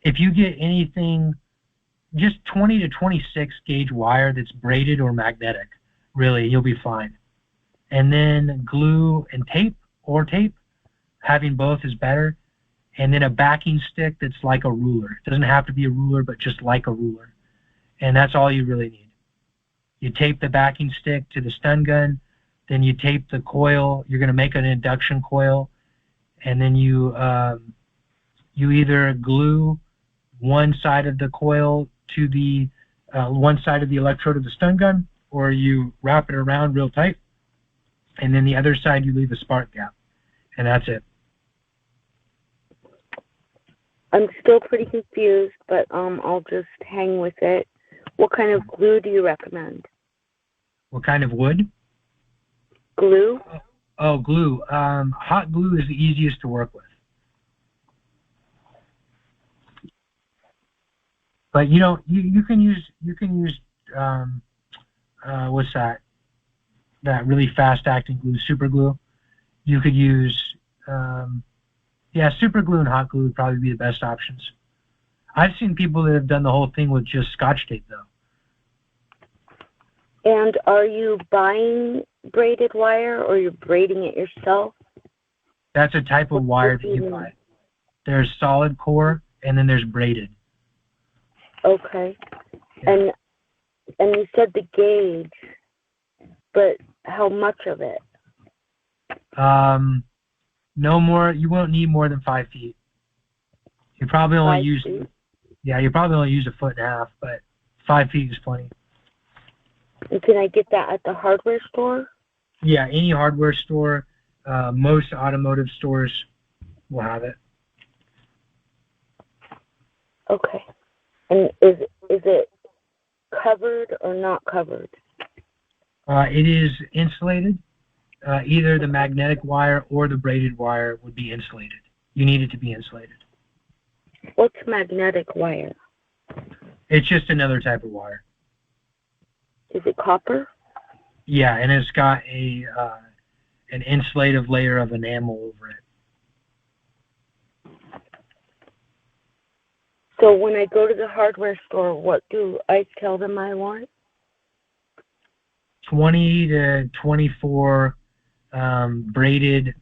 S1: if you get anything, just 20 to 26 gauge wire that's braided or magnetic, really, you'll be fine. And then glue and tape, having both is better. And then a backing stick that's like a ruler. It doesn't have to be a ruler, but just like a ruler. And that's all you really need. You tape the backing stick to the stun gun, then you tape the coil. You're going to make an induction coil, and then you either glue one side of the coil to the one side of the electrode of the stun gun, or you wrap it around real tight, and then the other side you leave a spark gap, and that's it.
S4: I'm still pretty confused, but I'll just hang with it. What kind of glue do you recommend?
S1: What kind of wood?
S4: Glue?
S1: Oh, glue. Hot glue is the easiest to work with. But you can use what's that? That really fast acting glue, super glue. You could use super glue and hot glue would probably be the best options. I've seen people that have done the whole thing with just Scotch tape, though.
S4: And are you buying braided wire, or you're braiding it yourself?
S1: That's a type of wire that you buy. There's solid core, and then there's braided.
S4: Okay.
S1: Yeah.
S4: And you said the gauge, but how much of it?
S1: No more. You won't need more than 5 feet. You probably only
S4: 5
S1: use,
S4: feet?
S1: yeah, you probably only use 1.5 feet, but 5 feet is plenty.
S4: And can I get that at the hardware store?
S1: Yeah, any hardware store, most automotive stores will have it.
S4: Okay. And is it covered or not covered?
S1: It is insulated. Either the magnetic wire or the braided wire would be insulated. You need it to be insulated.
S4: What's magnetic wire?
S1: It's just another type of wire.
S4: Is it copper?
S1: Yeah, and it's got an insulative layer of enamel over it.
S4: So when I go to the hardware store, what do I tell them I want?
S1: 20 to 24 braided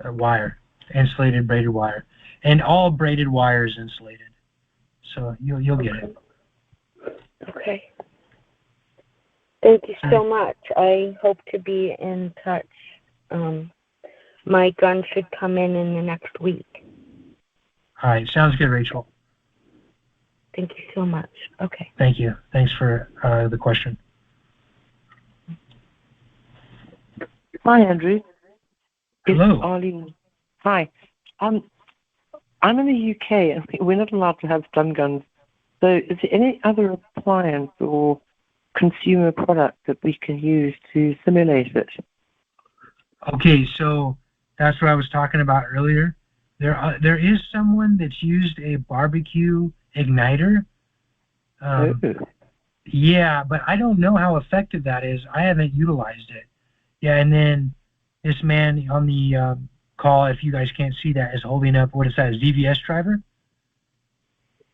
S1: wire, insulated braided wire, and all braided wire is insulated. So you'll get it.
S4: Okay. Thank you so much. I hope to be in touch. My gun should come in the next week.
S1: All right, sounds good, Rachel.
S4: Thank you so much. Okay.
S1: Thank you. Thanks for the question.
S5: Hi, Andrew.
S1: Hello.
S5: It's Arlene. Hi. I'm in the UK, and we're not allowed to have stun guns. So is there any other appliance or consumer product that we can use to simulate it?
S1: Okay, so that's what I was talking about earlier. There is someone that's used a barbecue igniter. Yeah, but I don't know how effective that is. I haven't utilized it. Yeah, and then this man on the call, if you guys can't see that, is holding up, what is that, a ZVS driver?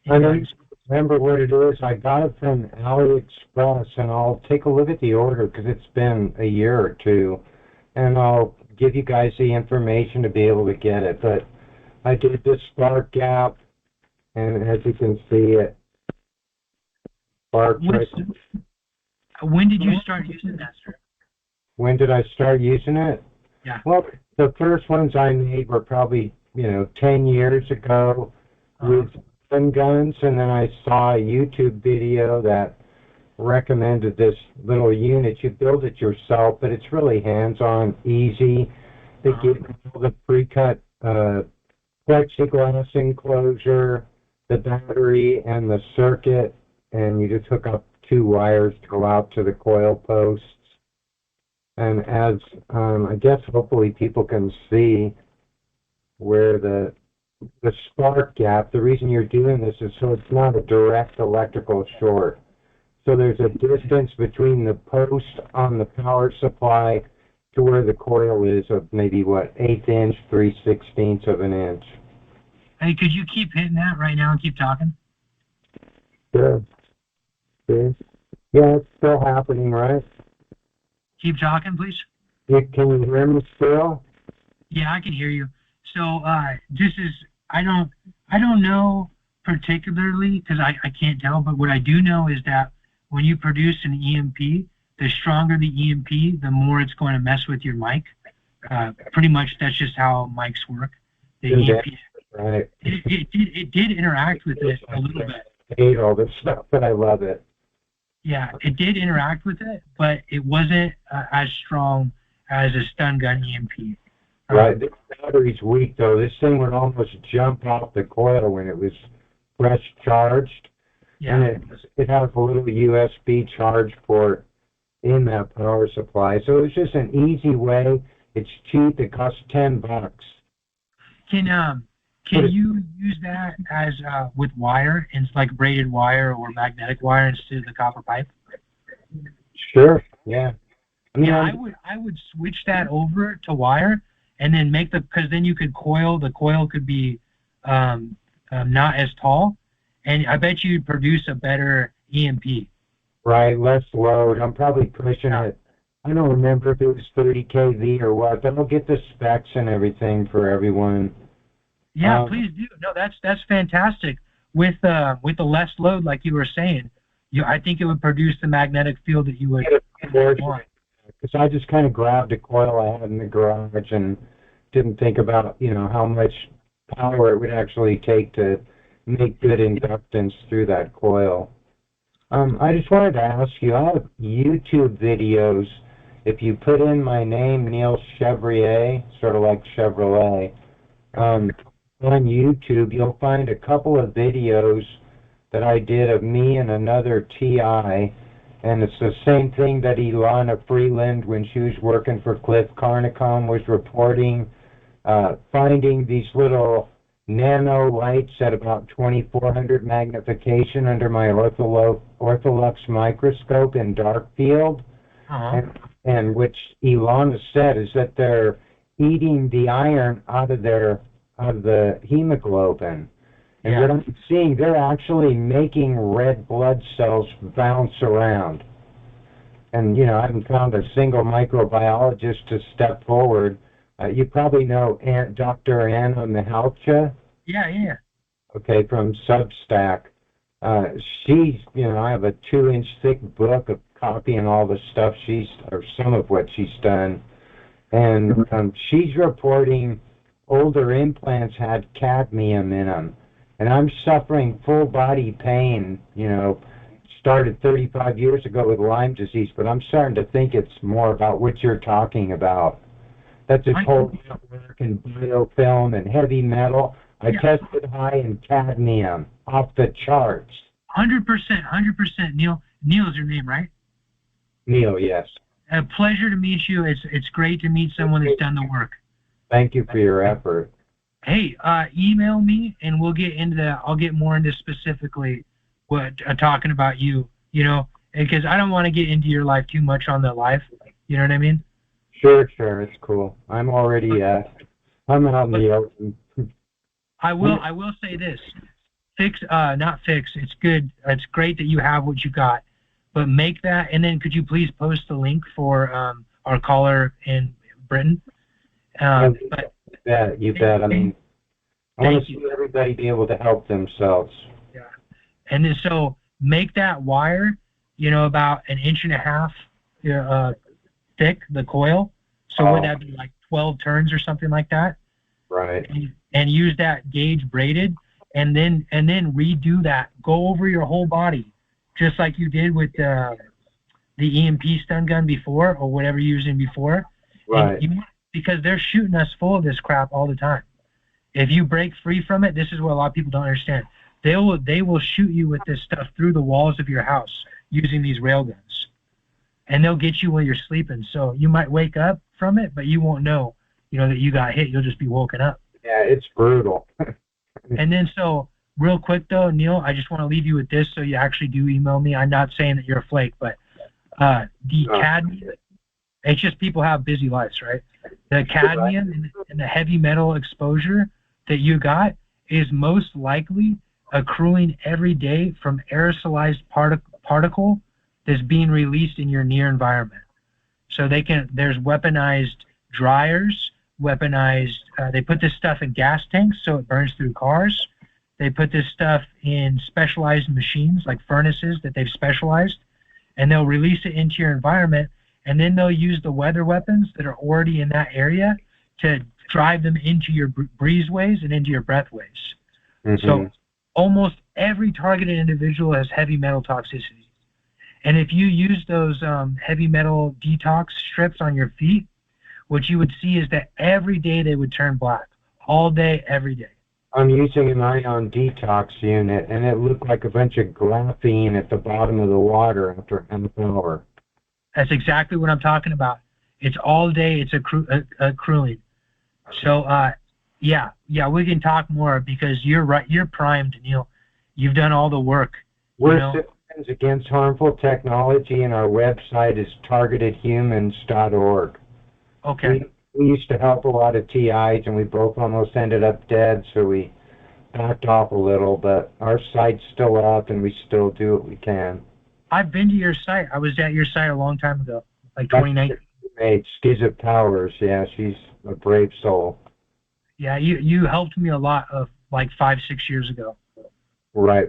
S2: I don't remember what it is. I got it from AliExpress, and I'll take a look at the order because it's been a year or two, and I'll give you guys the information to be able to get it. But I did this spark gap, and as you can see, it sparks right.
S1: When did you start using that, sir?
S2: When did I start using it?
S1: Yeah.
S2: Well, the first ones I made were probably, 10 years ago with stun guns, and then I saw a YouTube video that recommended this little unit. You build it yourself, but it's really hands-on, easy. They give you the pre-cut plexiglass enclosure, the battery, and the circuit, and you just hook up 2 wires to go out to the coil posts. And as I guess hopefully people can see where the spark gap, the reason you're doing this is so it's not a direct electrical short. So there's a distance between the post on the power supply to where the coil is of maybe, 1/8 inch, 3/16 of an inch.
S1: Hey, could you keep hitting that right now and keep talking?
S2: Sure. See? Yeah, it's still happening, right?
S1: Keep talking, please.
S2: Can you hear me still?
S1: Yeah, I can hear you. So I don't know particularly because I can't tell, but what I do know is that when you produce an EMP, the stronger the EMP, the more it's going to mess with your mic. Pretty much that's just how mics work. The EMP,
S2: right.
S1: It did interact with it a little bit.
S2: I hate all this stuff, but I love it.
S1: Yeah, it did interact with it, but it wasn't as strong as a stun gun EMP.
S2: Right, this battery's weak though. This thing would almost jump off the coil when it was fresh charged.
S1: Yeah.
S2: And it has a little USB charge port in that power supply. So it's just an easy way. It's cheap. It costs $10.
S1: Can you use that as with wire, and like braided wire or magnetic wire instead of the copper pipe?
S2: Sure. Yeah.
S1: I would switch that over to wire, and then because then you could coil. The coil could be not as tall, and I bet you'd produce a better EMP.
S2: Right, less load. I'm probably pushing it. I don't remember if it was 30 kV or what, but I'll get the specs and everything for everyone.
S1: Yeah, please do. No, that's fantastic. With the less load, like you were saying, I think it would produce the magnetic field that you would want.
S2: Because I just kind of grabbed a coil I had in the garage and didn't think about how much power it would actually take to make good inductance through that coil. I just wanted to ask you, I have YouTube videos. If you put in my name, Neil Chevrier, sort of like Chevrolet, on YouTube, you'll find a couple of videos that I did of me and another TI, and it's the same thing that Ilana Freeland, when she was working for Cliff Carnicom, was reporting, finding these little nano lights at about 2400 magnification under my Ortholux microscope in dark field, and which Ilana said is that they're eating the iron out of the hemoglobin. And what I'm seeing, they're actually making red blood cells bounce around. And, I haven't found a single microbiologist to step forward. You probably know Dr. Anna Mihalcha.
S1: Yeah.
S2: Okay, from Substack. She's, I have a 2-inch thick book of copying all the stuff or some of what she's done. And she's reporting older implants had cadmium in them. And I'm suffering full body pain, started 35 years ago with Lyme disease, but I'm starting to think it's more about what you're talking about. That's this whole network and biofilm and heavy metal. I tested high in cadmium, off the charts.
S1: 100%, Neil. Neil is your name, right?
S2: Neil, yes.
S1: A pleasure to meet you. It's great to meet someone that's done the work.
S2: Thank you for your effort.
S1: Hey, email me and we'll get into that. I'll get more into specifically what talking about you, because I don't want to get into your life too much on the live. You know what I mean?
S2: Sure, it's cool. I'm already, I'm out in the open.
S1: I will say this. Not fix. It's good. It's great that you have what you got, but make that, and then could you please post the link for our caller in Britain?
S2: You bet. I mean, I want to see everybody be able to help themselves.
S1: Yeah. And then so make that wire, about 1.5 inches thick, the coil. So would that be like 12 turns or something like that?
S2: Right.
S1: And use that gauge braided, and then redo that. Go over your whole body, just like you did with the EMP stun gun before, or whatever you're using before.
S2: Right.
S1: Because they're shooting us full of this crap all the time. If you break free from it, this is what a lot of people don't understand. They will shoot you with this stuff through the walls of your house using these rail guns. And they'll get you when you're sleeping. So you might wake up from it, but you won't know, that you got hit. You'll just be woken up.
S2: Yeah, it's brutal.
S1: And then so real quick though, Neil, I just want to leave you with this so you actually do email me. I'm not saying that you're a flake, but the cadmium, it's just people have busy lives, right? The cadmium and the heavy metal exposure that you got is most likely accruing every day from aerosolized particle that's being released in your near environment. So there's weaponized dryers, they put this stuff in gas tanks so it burns through cars. They put this stuff in specialized machines like furnaces that they've specialized, and they'll release it into your environment, and then they'll use the weather weapons that are already in that area to drive them into your breezeways and into your breathways. Mm-hmm. So almost every targeted individual has heavy metal toxicity. And if you use those heavy metal detox strips on your feet, what you would see is that every day they would turn black. All day, every day.
S2: I'm using an ion detox unit, and it looked like a bunch of graphene at the bottom of the water after an hour.
S1: That's exactly what I'm talking about. It's all day. It's accruing. So, yeah, we can talk more because you're right. You're primed, Neil. You've done all the work.
S2: We're Citizens Against Harmful Technology, and our website is targetedhumans.org.
S1: Okay.
S2: We used to help a lot of TIs, and we both almost ended up dead, so we backed off a little, but our site's still up, and we still do what we can.
S1: I've been to your site. I was at your site a long time ago, like 2019.
S2: Skiza Powers, yeah, she's a brave soul.
S1: Yeah, you helped me a lot of like 5-6 years ago.
S2: Right.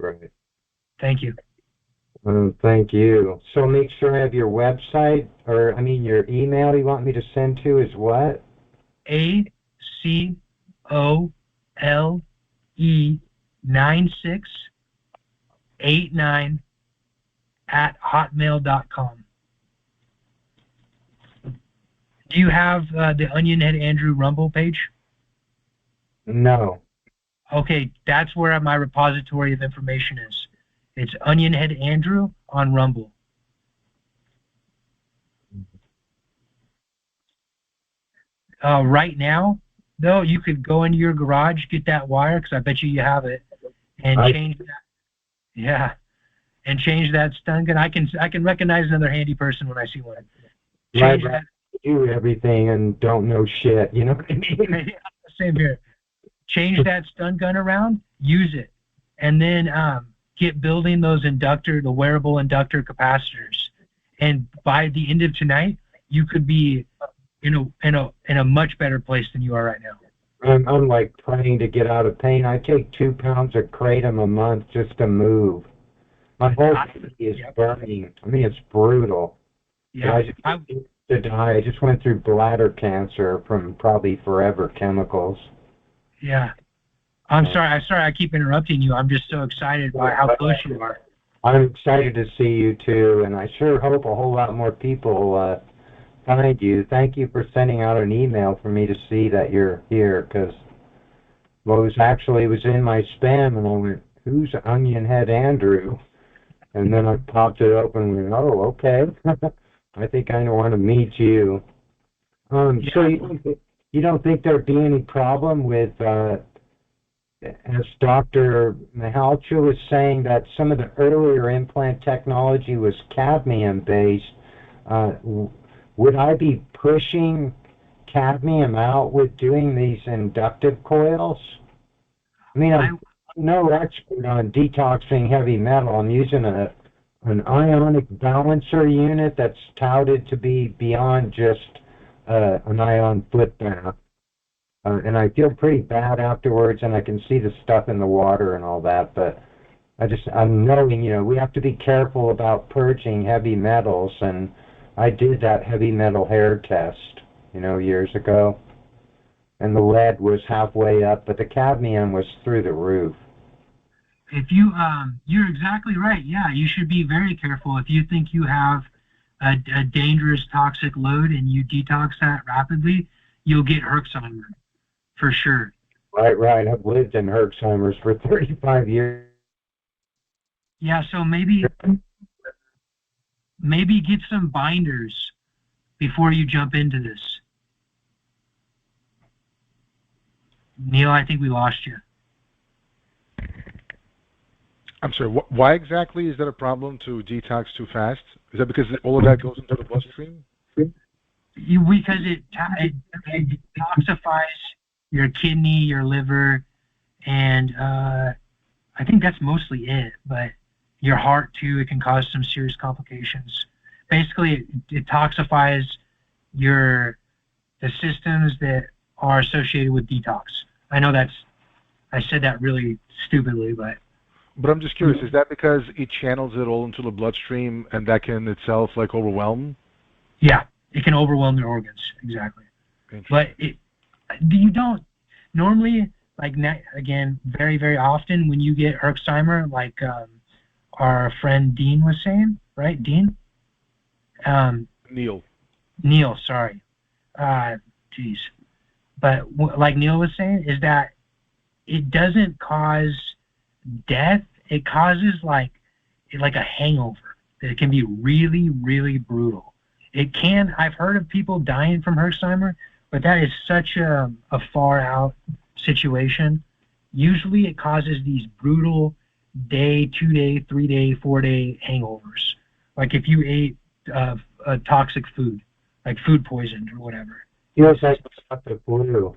S1: Thank you.
S2: Thank you. So make sure I have your website, your email you want me to send to is what?
S1: ACOTT le9689 at hotmail.com. Do you have the Onionhead Andrew Rumble page?
S2: No.
S1: Okay, that's where my repository of information is. It's Onionhead Andrew on Rumble. Right now, though, you could go into your garage, get that wire, because I bet you have it, and change that. Yeah, and change that stun gun. I can recognize another handy person when I see one. Change that.
S2: Do everything and don't know shit. You know what I mean?
S1: Yeah, same here. Change that stun gun around, use it, and then get building those the wearable inductor capacitors. And by the end of tonight, you could be in a much better place than you are right now.
S2: I'm like praying to get out of pain. I take 2 pounds of kratom a month just to move. My whole body is burning. I mean, it's brutal.
S1: Yeah.
S2: I just to die. I just went through bladder cancer from probably forever chemicals.
S1: Yeah. I'm sorry I keep interrupting you. I'm just so excited by how close you are.
S2: I'm excited to see you too, and I sure hope a whole lot more people find you. Thank you for sending out an email for me to see that you're here, because it was in my spam, and I went, who's Onionhead Andrew? And then I popped it open and went, oh, okay. I think I want to meet you. So you don't think there'd be any problem with, as Dr. Mihalcha was saying, that some of the earlier implant technology was cadmium-based. Would I be pushing cadmium out with doing these inductive coils? I mean, I'm no expert on detoxing heavy metal. I'm using an ionic balancer unit that's touted to be beyond just an ion foot bath. And I feel pretty bad afterwards, and I can see the stuff in the water and all that, but I'm knowing, we have to be careful about purging heavy metals, and I did that heavy metal hair test, years ago, and the lead was halfway up, but the cadmium was through the roof.
S1: If you're exactly right. Yeah, you should be very careful. If you think you have a dangerous toxic load and you detox that rapidly, you'll get Herxheimer, for sure.
S2: Right. I've lived in Herxheimer's for 35 years.
S1: Yeah, so maybe get some binders before you jump into this. Neil, I think we lost you.
S6: I'm sorry, why exactly is that a problem to detox too fast? Is that because all of that goes into the bloodstream?
S1: Because it detoxifies your kidney, your liver, and I think that's mostly it. But your heart, too, it can cause some serious complications. Basically, it detoxifies the systems that are associated with detox. I know I said that really stupidly, but
S6: I'm just curious, is that because it channels it all into the bloodstream and that can itself overwhelm?
S1: Yeah, it can overwhelm your organs, exactly. But you don't normally, again, very, very often when you get Herxheimer, like our friend Dean was saying, right, Dean? Neil, sorry. Geez. But like Neil was saying, is that it doesn't cause death. It causes like a hangover. It can be really, really brutal. I've heard of people dying from Herxheimer, but that is such a far out situation. Usually it causes these brutal day, 2 day, 3 day, 4 day hangovers. Like if you ate a toxic food, like food poisoned or whatever.
S2: Feels like you have the flu.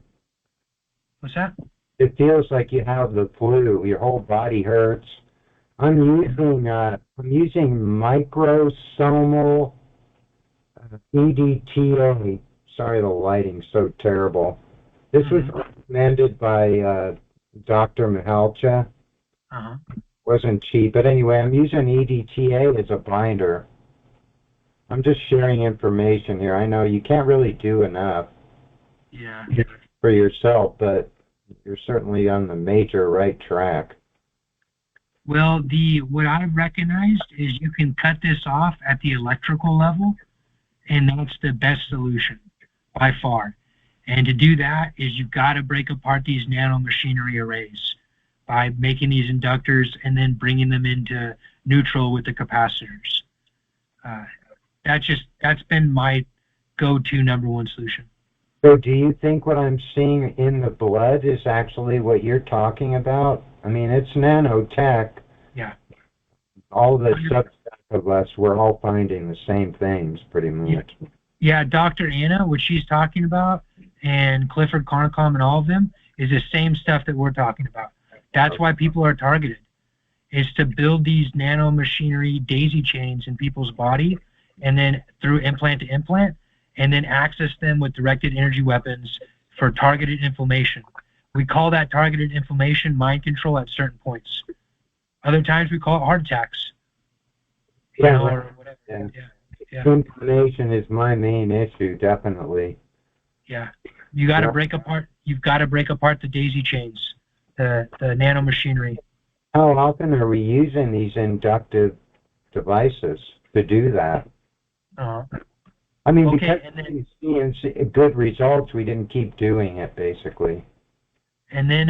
S1: What's that?
S2: It feels like you have the flu. Your whole body hurts. I'm using microsomal EDTA. Sorry, the lighting's so terrible. This was recommended by Dr. Mihalcha. Wasn't cheap, but anyway, I'm using EDTA as a binder. I'm just sharing information here. I know you can't really do enough for yourself, but you're certainly on the major right track.
S1: Well, what I've recognized is you can cut this off at the electrical level, and that's the best solution by far. And to do that is you've got to break apart these nanomachinery arrays by making these inductors and then bringing them into neutral with the capacitors. That's been my go-to number one solution.
S2: So do you think what I'm seeing in the blood is actually what you're talking about? I mean, it's nanotech.
S1: Yeah.
S2: All the subset of us, we're all finding the same things pretty much.
S1: Yeah, Dr. Anna, what she's talking about, and Clifford Carnicom and all of them, is the same stuff that we're talking about. That's why people are targeted, is to build these nanomachinery daisy chains in people's body, and then through implant to implant, and then access them with directed energy weapons for targeted inflammation. We call that targeted inflammation mind control at certain points. Other times we call it heart attacks.
S2: Yeah,
S1: or whatever. Yeah.
S2: Inflammation is my main issue, definitely.
S1: Yeah. You got to break apart. You've got to break apart the daisy chains, the nanomachinery.
S2: How often are we using these inductive devices to do that? I mean, because we've seen good results, we didn't keep doing it, basically.
S1: And then,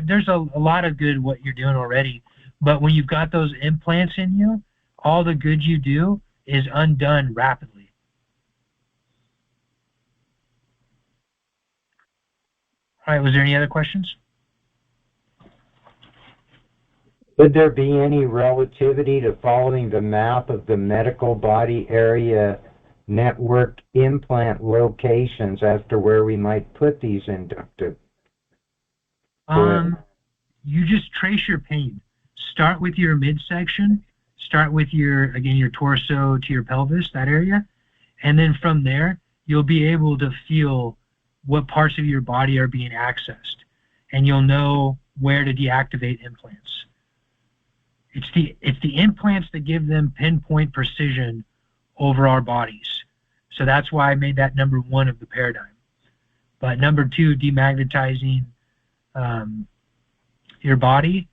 S1: there's a lot of good what you're doing already. But when you've got those implants in you, all the good you do is undone rapidly. All right, was there any other questions?
S2: Would there be any relativity to following the map of the medical body area network implant locations as to where we might put these inductive?
S1: You just trace your pain. Start with your midsection. Start with your torso to your pelvis, that area. And then from there, you'll be able to feel what parts of your body are being accessed. And you'll know where to deactivate implants. It's the implants that give them pinpoint precision over our bodies. So that's why I made that number one of the paradigm. But number two, demagnetizing your body,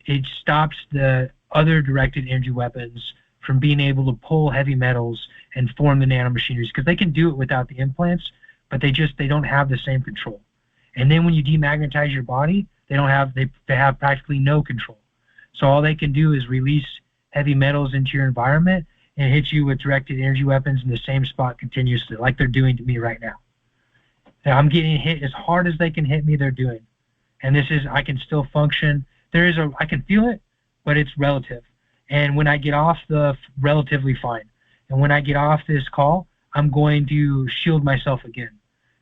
S1: it stops the other directed energy weapons from being able to pull heavy metals and form the nanomachineries, because they can do it without the implants, but they don't have the same control. And then when you demagnetize your body, they have practically no control. So all they can do is release heavy metals into your environment and hit you with directed energy weapons in the same spot continuously, like they're doing to me right now. Now, I'm getting hit as hard as they can hit me, they're doing. And I can still function. I can feel it, but it's relative. And when I get off relatively fine. And when I get off this call, I'm going to shield myself again.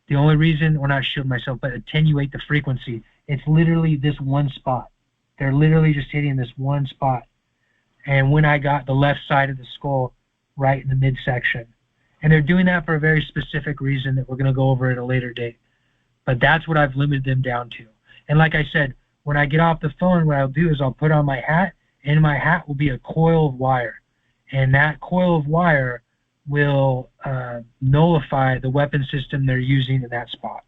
S1: The only reason, or not shield myself, but attenuate the frequency. It's literally this one spot. They're literally just hitting this one spot. And when I got the left side of the skull right in the midsection. And they're doing that for a very specific reason that we're going to go over at a later date. But that's what I've limited them down to. And like I said, when I get off the phone, what I'll do is I'll put on my hat, and my hat will be a coil of wire. And that coil of wire will nullify the weapon system they're using in that spot.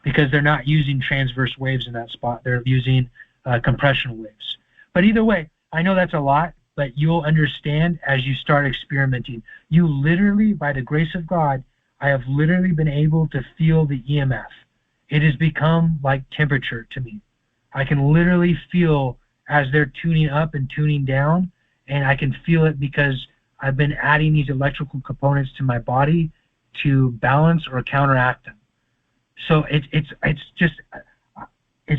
S1: Because they're not using transverse waves in that spot. They're using compressional waves. But either way, I know that's a lot, but you'll understand as you start experimenting. You literally, by the grace of God, I have literally been able to feel the EMF. It has become like temperature to me. I can literally feel as they're tuning up and tuning down, and I can feel it because I've been adding these electrical components to my body to balance or counteract them. So it's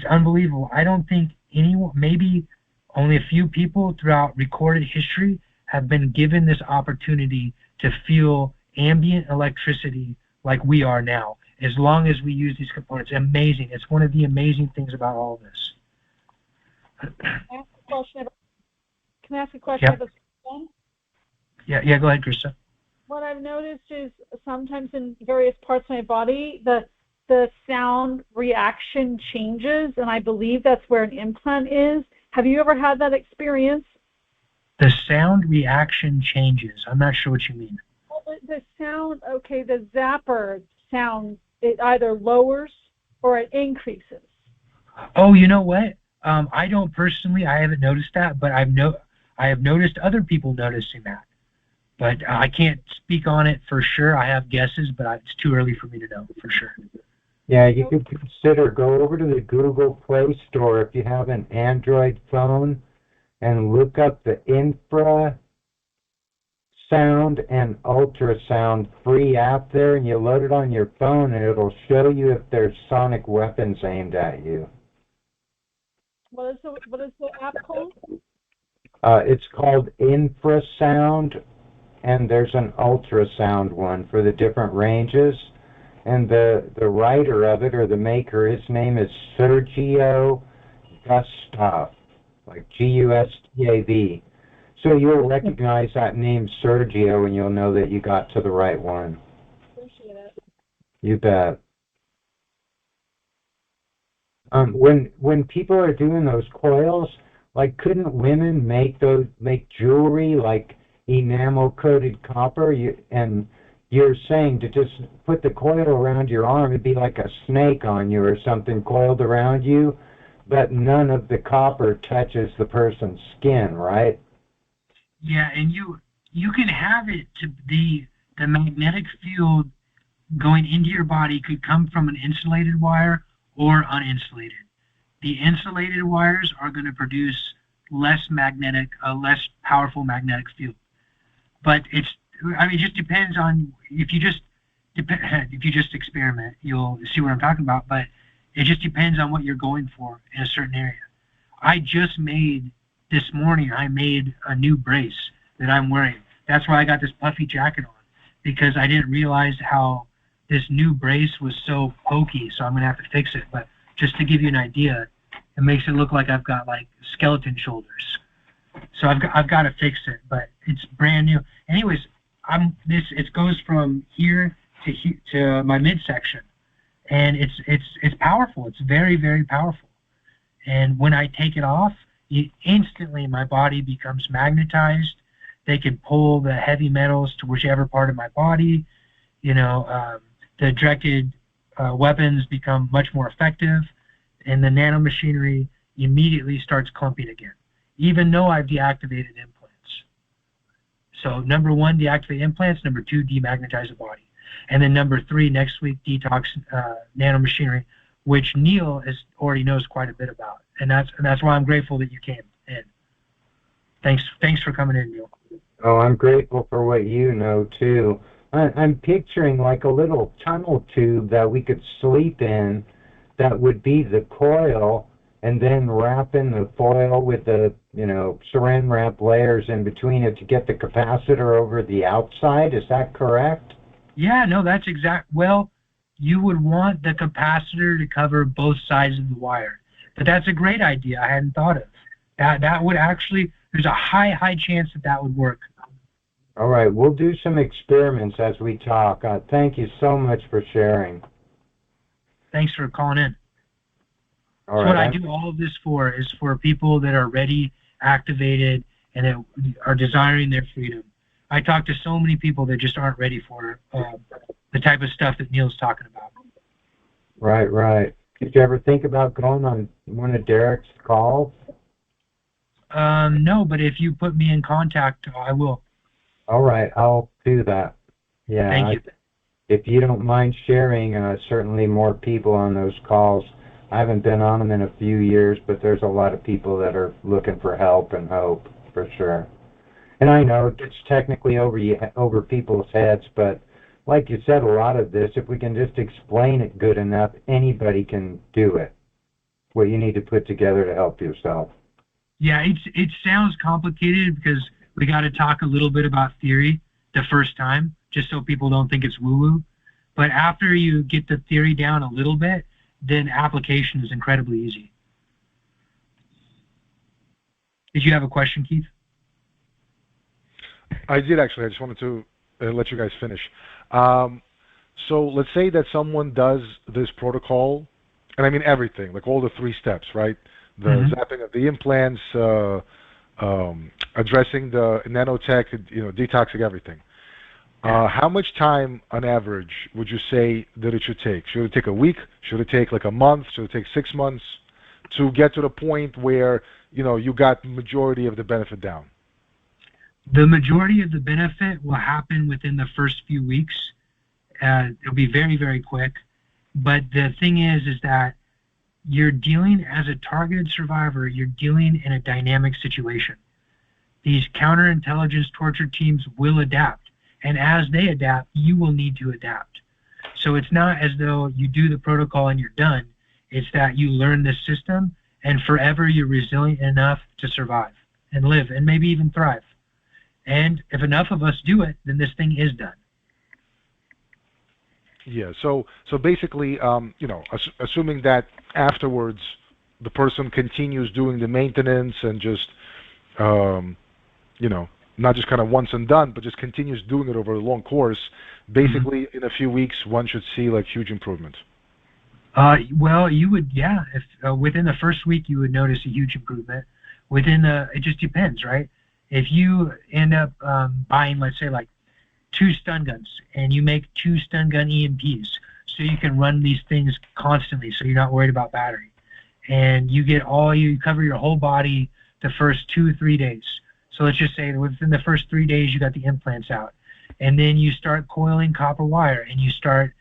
S1: unbelievable. I don't think anyone, maybe only a few people throughout recorded history have been given this opportunity to feel ambient electricity like we are now, as long as we use these components. Amazing. It's one of the amazing things about all of this.
S3: Can I ask a question about this?
S1: Yeah, go ahead, Krista.
S3: What I've noticed is sometimes in various parts of my body, the sound reaction changes, and I believe that's where an implant is. Have you ever had that experience?
S1: The sound reaction changes. I'm not sure what you mean.
S3: Well, the sound, okay, the zapper sound, it either lowers or it increases?
S1: Oh, you know what? I don't personally. I haven't noticed that, but I have noticed other people noticing that. But I can't speak on it for sure. I have guesses, but it's too early for me to know for sure.
S2: Yeah, you could consider go over to the Google Play Store if you have an Android phone and look up the infrasound and ultrasound free app there, and you load it on your phone, and it'll show you if there's sonic weapons aimed at you.
S3: What is the app called?
S2: It's called infrasound, and there's an ultrasound one for the different ranges. And the writer of it, or the maker, his name is Sergio Gustav, like Gustav. So you'll recognize that name Sergio, and you'll know that you got to the right one.
S3: Appreciate it.
S2: You bet. When people are doing those coils, like, couldn't women make jewelry like enamel coated copper? You're saying to just put the coil around your arm, it'd be like a snake on you or something coiled around you, but none of the copper touches the person's skin, right?
S1: Yeah, and you can have it to the magnetic field going into your body could come from an insulated wire or uninsulated. The insulated wires are going to produce less powerful magnetic field. But it just depends on if you just experiment, you'll see what I'm talking about. But it just depends on what you're going for in a certain area. This morning I made a new brace that I'm wearing. That's why I got this puffy jacket on, because I didn't realize how this new brace was so pokey, so I'm going to have to fix it. But just to give you an idea, it makes it look like I've got like skeleton shoulders. So I've got to fix it, but it's brand new. Anyways, it goes from here to my midsection, and it's powerful. It's very, very powerful. And when I take it off, instantly my body becomes magnetized. They can pull the heavy metals to whichever part of my body. The directed weapons become much more effective, and the nanomachinery immediately starts clumping again, even though I've deactivated implants. So number 1, deactivate implants. Number 2, demagnetize the body. And then number 3, next week, detox nanomachinery, which Neil already knows quite a bit about. And that's why I'm grateful that you came in. Thanks for coming in, Neil.
S2: Oh, I'm grateful for what you know, too. I'm picturing like a little tunnel tube that we could sleep in that would be the coil, and then wrap in the foil with the, saran wrap layers in between it to get the capacitor over the outside. Is that correct?
S1: Yeah, no, that's exact. Well, you would want the capacitor to cover both sides of the wire. But that's a great idea I hadn't thought of. That would actually, there's a high chance that would work.
S2: All right, we'll do some experiments as we talk. Thank you so much for sharing.
S1: Thanks for calling in.
S2: All
S1: so
S2: right,
S1: what I do all of this for is for people that are ready, activated, and that are desiring their freedom. I talk to so many people that just aren't ready for the type of stuff that Neil's talking about.
S2: Right. Did you ever think about going on one of Derek's calls?
S1: No, but if you put me in contact, I will.
S2: All right, I'll do that. Yeah.
S1: Thank you.
S2: If you don't mind sharing, certainly more people on those calls. I haven't been on them in a few years, but there's a lot of people that are looking for help and hope, for sure. And I know it's technically over people's heads, but like you said, a lot of this, if we can just explain it good enough, anybody can do it. What you need to put together to help yourself.
S1: Yeah, it sounds complicated because we got to talk a little bit about theory the first time, just so people don't think it's woo-woo. But after you get the theory down a little bit, then application is incredibly easy. Did you have a question, Keith?
S6: I did, actually. I just wanted to let you guys finish. So let's say that someone does this protocol, and I mean everything, like all the 3 steps, right? The zapping of the implants, addressing the nanotech, detoxing everything. How much time, on average, would you say that it should take? Should it take a week? Should it take like a month? Should it take 6 months to get to the point where you got majority of the benefit down?
S1: The majority of the benefit will happen within the first few weeks. It'll be very, very quick. But the thing is that you're dealing as a targeted survivor. You're dealing in a dynamic situation. These counterintelligence torture teams will adapt. And as they adapt, you will need to adapt. So it's not as though you do the protocol and you're done. It's that you learn this system, and forever you're resilient enough to survive and live and maybe even thrive. And if enough of us do it, then this thing is done.
S6: Yeah. So basically, assuming that afterwards the person continues doing the maintenance and just, not just kind of once and done, but just continues doing it over a long course, basically in a few weeks, one should see like huge improvement.
S1: Well, you would, yeah. If within the first week, you would notice a huge improvement. It just depends, right? If you end up buying, let's say, like 2 stun guns, and you make 2 stun gun EMPs, so you can run these things constantly, so you're not worried about battery, and you cover your whole body the first 2-3 days. So let's just say within the first 3 days, you got the implants out. And then you start coiling copper wire, and you start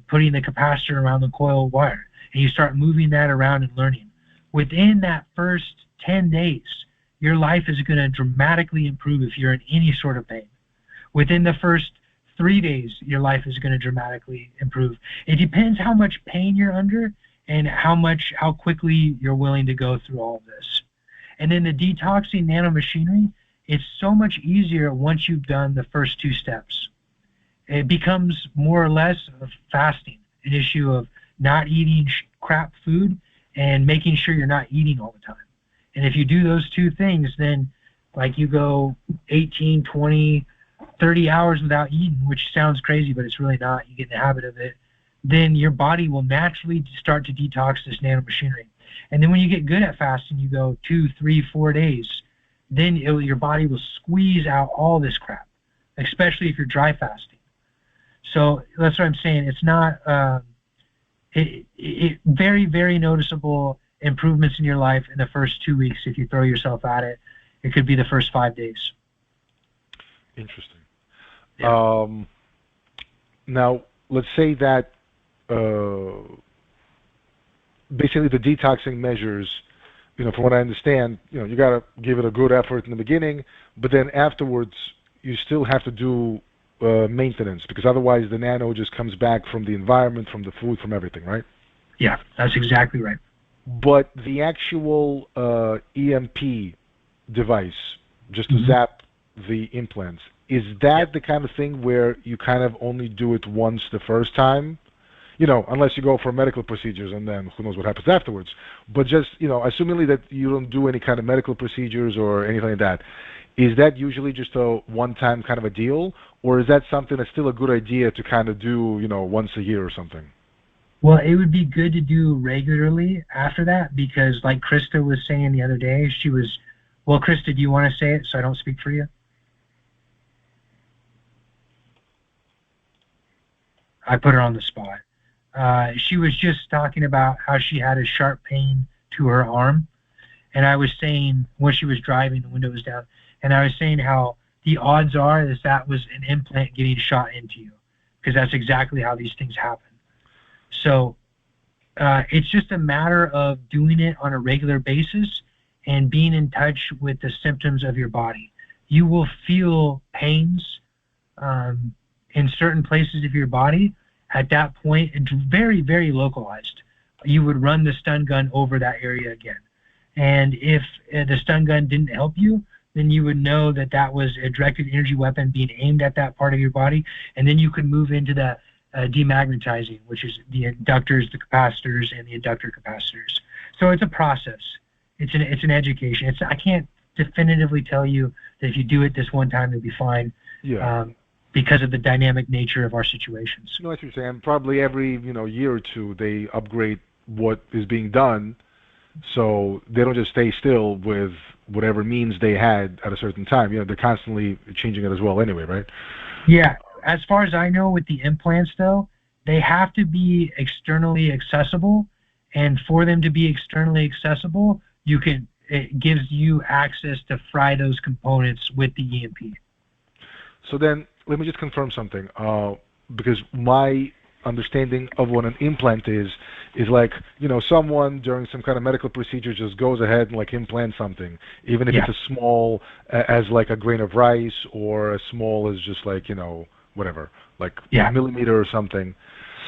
S1: putting the capacitor around the coil wire, and you start moving that around and learning. Within that first 10 days, your life is going to dramatically improve if you're in any sort of pain. Within the first 3 days, your life is going to dramatically improve. It depends how much pain you're under and how quickly you're willing to go through all of this. And then the detoxing nanomachinery, it's so much easier once you've done the first 2 steps. It becomes more or less of fasting, an issue of not eating crap food and making sure you're not eating all the time. And if you do those 2 things, then like you go 18, 20, 30 hours without eating, which sounds crazy, but it's really not. You get in the habit of it. Then your body will naturally start to detox this nanomachinery. And then when you get good at fasting, you go 2, 3, 4 days, then your body will squeeze out all this crap, especially if you're dry fasting. So that's what I'm saying. It's not very, very noticeable improvements in your life in the first 2 weeks if you throw yourself at it. It could be the first 5 days.
S6: Interesting.
S1: Yeah.
S6: Now, let's say that basically the detoxing measures, from what I understand, you got to give it a good effort in the beginning, but then afterwards you still have to do maintenance, because otherwise the nano just comes back from the environment, from the food, from everything, right?
S1: Yeah, that's exactly right.
S6: But the actual EMP device, just to zap the implants, is that the kind of thing where you kind of only do it once the first time? Unless you go for medical procedures, and then who knows what happens afterwards. But just, assuming that you don't do any kind of medical procedures or anything like that, is that usually just a one-time kind of a deal, or is that something that's still a good idea to kind of do, once a year or something?
S1: Well, it would be good to do regularly after that, because like Krista was saying the other day, Krista, do you want to say it so I don't speak for you? I put her on the spot. She was just talking about how she had a sharp pain to her arm. And I was saying, when she was driving, the window was down, and I was saying how the odds are that was an implant getting shot into you, because that's exactly how these things happen. So it's just a matter of doing it on a regular basis and being in touch with the symptoms of your body. You will feel pains in certain places of your body. At that point, it's very, very localized. You would run the stun gun over that area again. And if the stun gun didn't help you, then you would know that was a directed energy weapon being aimed at that part of your body. And then you could move into the demagnetizing, which is the inductors, the capacitors, and the inductor capacitors. So it's a process. It's an education. I can't definitively tell you that if you do it this one time, it'll be fine.
S6: Yeah.
S1: Because of the dynamic nature of our situations.
S6: No, what you're saying. Probably every year or two they upgrade what is being done, So they don't just stay still with whatever means they had at a certain time. They're constantly changing it as well anyway, right?
S1: Yeah. As far as I know with the implants, though, they have to be externally accessible. And for them to be externally accessible, it gives you access to fry those components with the EMP.
S6: So then, let me just confirm something, because my understanding of what an implant is like, someone during some kind of medical procedure just goes ahead and like implants something, even if it's as small as like a grain of rice or as small as just like, whatever, like a millimeter or something.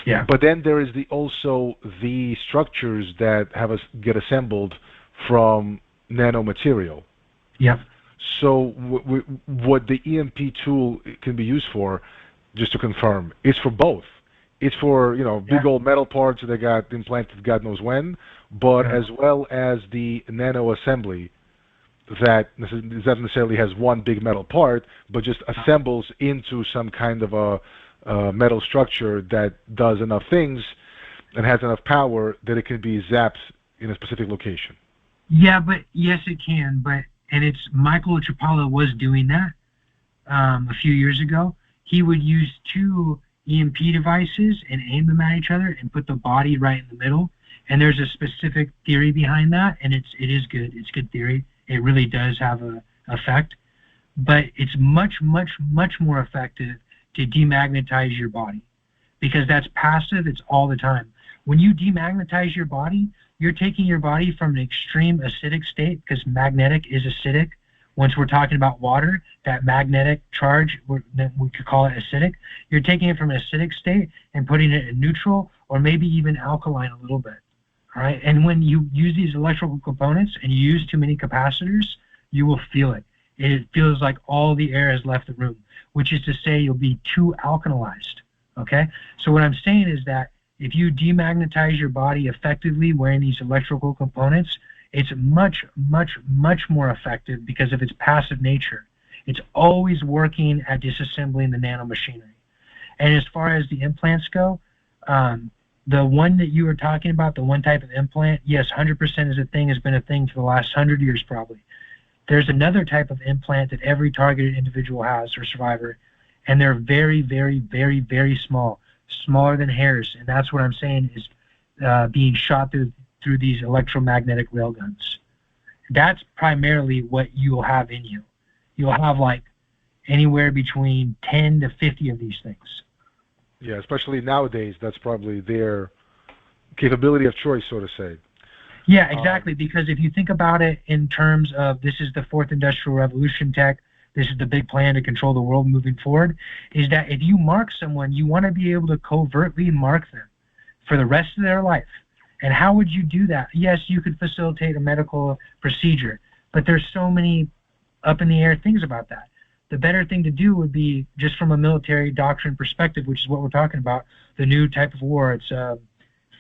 S1: Yeah.
S6: But then there is also the structures that get assembled from nanomaterial.
S1: Yep.
S6: So what the EMP tool can be used for, just to confirm, is for both. It's for, big old metal parts that got implanted God knows when, but as well as the nano assembly that doesn't necessarily has one big metal part, but just assembles into some kind of a metal structure that does enough things and has enough power that it can be zapped in a specific location.
S1: Yeah, but yes, it can. And it's Michael Chapala was doing that a few years ago. He would use two EMP devices and aim them at each other and put the body right in the middle. And there's a specific theory behind that, and it is good. It's good theory. It really does have an effect. But it's much, much, much more effective to demagnetize your body because that's passive. It's all the time. When you demagnetize your body, you're taking your body from an extreme acidic state, because magnetic is acidic. Once we're talking about water, that magnetic charge, we could call it acidic. You're taking it from an acidic state and putting it in neutral or maybe even alkaline a little bit. All right. And when you use these electrical components and you use too many capacitors, you will feel it. It feels like all the air has left the room, which is to say you'll be too alkalized. Okay. So what I'm saying is that if you demagnetize your body effectively wearing these electrical components, it's much, much, much more effective because of its passive nature. It's always working at disassembling the nanomachinery. And as far as the implants go, the one that you were talking about, the one type of implant, yes, 100% is a thing, has been a thing for the last 100 years probably. There's another type of implant that every targeted individual has or survivor, and they're very, very, very, very small, smaller than hairs. And that's what I'm saying is being shot through these electromagnetic railguns. That's primarily what you'll have in you. You'll have like anywhere between 10 to 50 of these things.
S6: Yeah, especially nowadays, that's probably their capability of choice, so to say.
S1: Yeah, exactly, because if you think about it in terms of this is the fourth industrial revolution tech, this is the big plan to control the world moving forward, is that if you mark someone, you want to be able to covertly mark them for the rest of their life. And how would you do that? Yes, you could facilitate a medical procedure, but there's so many up in the air things about that. The better thing to do would be, just from a military doctrine perspective, which is what we're talking about, the new type of war. It's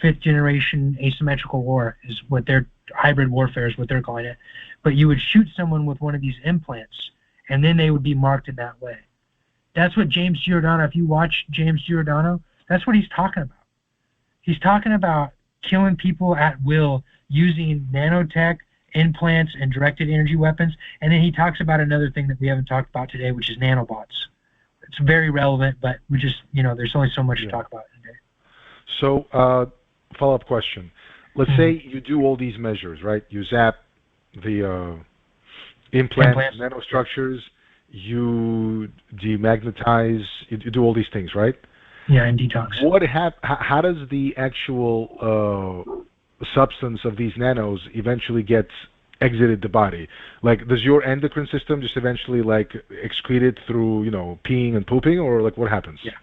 S1: fifth generation asymmetrical war is what their hybrid warfare is what they're calling it. But you would shoot someone with one of these implants, and then they would be marked in that way. That's what James Giordano, if you watch James Giordano, that's what he's talking about. He's talking about killing people at will using nanotech, implants, and directed energy weapons. And then he talks about another thing that we haven't talked about today, which is nanobots. It's very relevant, but we just, there's only so much to talk about today.
S6: So, follow-up question. Let's say you do all these measures, right? You zap the implants, nanostructures, you demagnetize, you do all these things, right?
S1: Yeah, and detox.
S6: How does the actual substance of these nanos eventually get exited the body? Like, does your endocrine system just eventually like excrete it through, peeing and pooping, or like what happens?
S1: Yeah.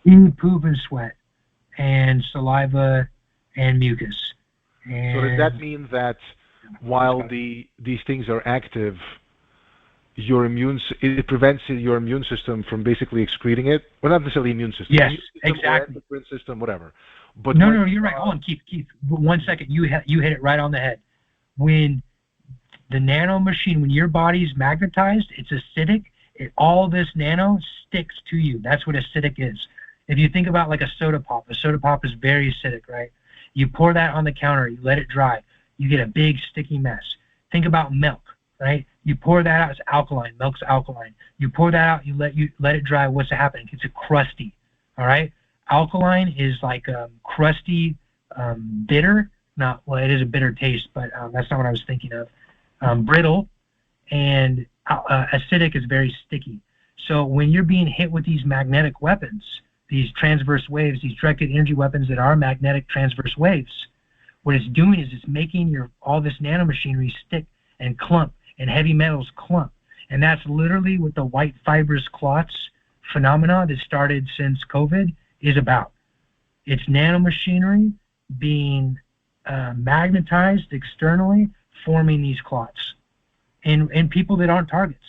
S1: Pee, poop, and sweat, and saliva, and mucus. And
S6: so does that mean that while these things are active, it prevents your immune system from basically excreting it? Well, not necessarily immune system.
S1: Yes,
S6: immune system,
S1: exactly.
S6: Endocrine system, whatever. But
S1: no, you're right. Hold on, Keith. 1 second. You hit it right on the head. When the nanomachine, when your body's magnetized, it's acidic. All this nano sticks to you. That's what acidic is. If you think about like a soda pop is very acidic, right? You pour that on the counter, you let it dry. you get a big sticky mess. Think about milk, right? You pour that out, it's alkaline. Milk's alkaline. You pour that out, you let it dry. What's happening? It's a crusty, all right? Alkaline is like crusty, bitter. Not well, it is a bitter taste, but that's not what I was thinking of. Brittle, and acidic is very sticky. So when you're being hit with these magnetic weapons, these transverse waves, these directed energy weapons that are magnetic transverse waves, what it's doing is it's making all this nanomachinery stick and clump, and heavy metals clump. And that's literally what the white fibrous clots phenomena that started since COVID is about. It's nanomachinery being magnetized externally, forming these clots in people that aren't targets.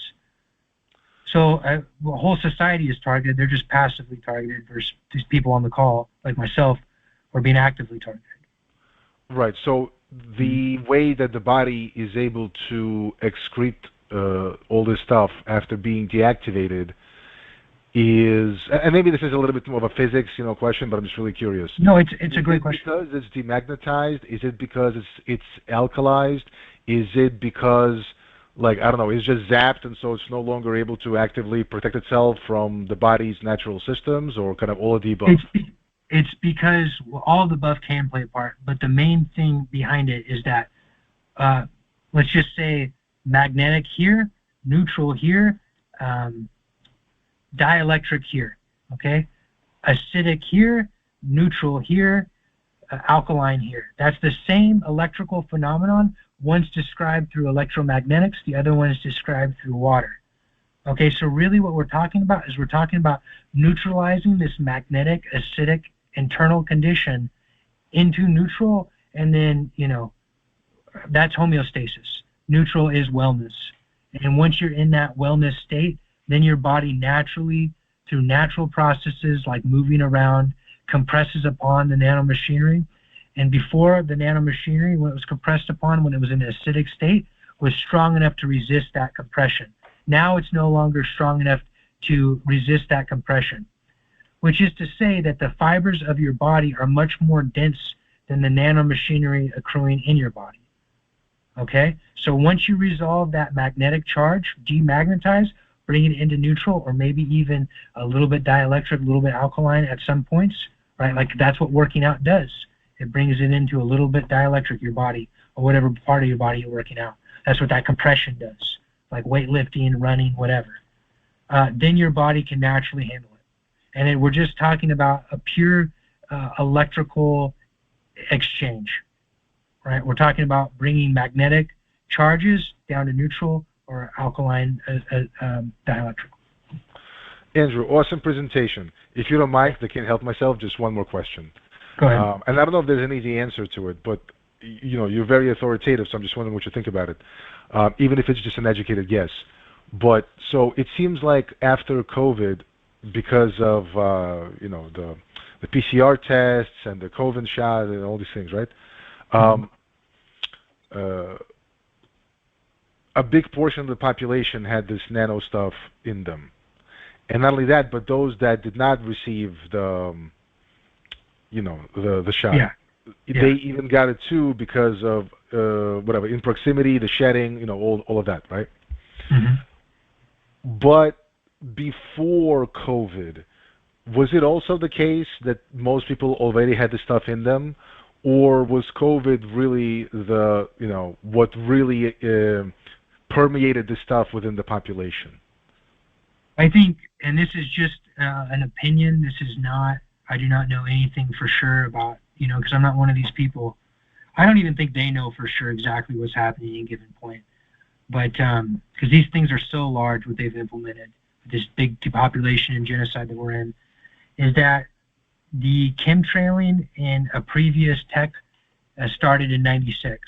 S1: So the whole society is targeted. They're just passively targeted versus these people on the call, like myself, are being actively targeted.
S6: Right. So the way that the body is able to excrete all this stuff after being deactivated is, and maybe this is a little bit more of a physics, question, but I'm just really curious.
S1: No, it's a great question.
S6: Because it's demagnetized? Is it because it's alkalized? Is it because, I don't know, it's just zapped and so it's no longer able to actively protect itself from the body's natural systems, or kind of all of the above?
S1: It's because all of the above can play a part, but the main thing behind it is that, let's just say magnetic here, neutral here, dielectric here, okay? Acidic here, neutral here, alkaline here. That's the same electrical phenomenon. One's described through electromagnetics, the other one is described through water. Okay, so really what we're talking about is we're talking about neutralizing this magnetic, acidic, internal condition into neutral, and then, that's homeostasis. Neutral is wellness. And once you're in that wellness state, then your body naturally, through natural processes like moving around, compresses upon the nanomachinery. And before the nanomachinery, when it was compressed upon, when it was in an acidic state, was strong enough to resist that compression. Now it's no longer strong enough to resist that compression, which is to say that the fibers of your body are much more dense than the nanomachinery accruing in your body. Okay? So once you resolve that magnetic charge, demagnetize, bring it into neutral, or maybe even a little bit dielectric, a little bit alkaline at some points, right? Like that's what working out does. It brings it into a little bit dielectric, your body, or whatever part of your body you're working out. That's what that compression does, like weightlifting, running, whatever. Then your body can naturally handle it. And then we're just talking about a pure electrical exchange, right? We're talking about bringing magnetic charges down to neutral or alkaline dielectric.
S6: Andrew, awesome presentation. If you don't mind, I can't help myself, just one more question.
S1: Go ahead.
S6: And I don't know if there's an easy answer to it, but you're very authoritative, so I'm just wondering what you think about it, even if it's just an educated guess. But so it seems like after COVID, because of the PCR tests and the COVID shot and all these things, right? A big portion of the population had this nano stuff in them, and not only that, but those that did not receive the shot, they even got it too because of whatever, in proximity, the shedding, all of that, right?
S1: Mm-hmm.
S6: But before COVID, was it also the case that most people already had the stuff in them, or was COVID really what really permeated the stuff within the population?
S1: I think, and this is just an opinion, this is not, I do not know anything for sure about, because I'm not one of these people. I don't even think they know for sure exactly what's happening at a given point. But because these things are so large, what they've implemented, this big population and genocide that we're in, is that the chemtrailing in a previous tech started in 96.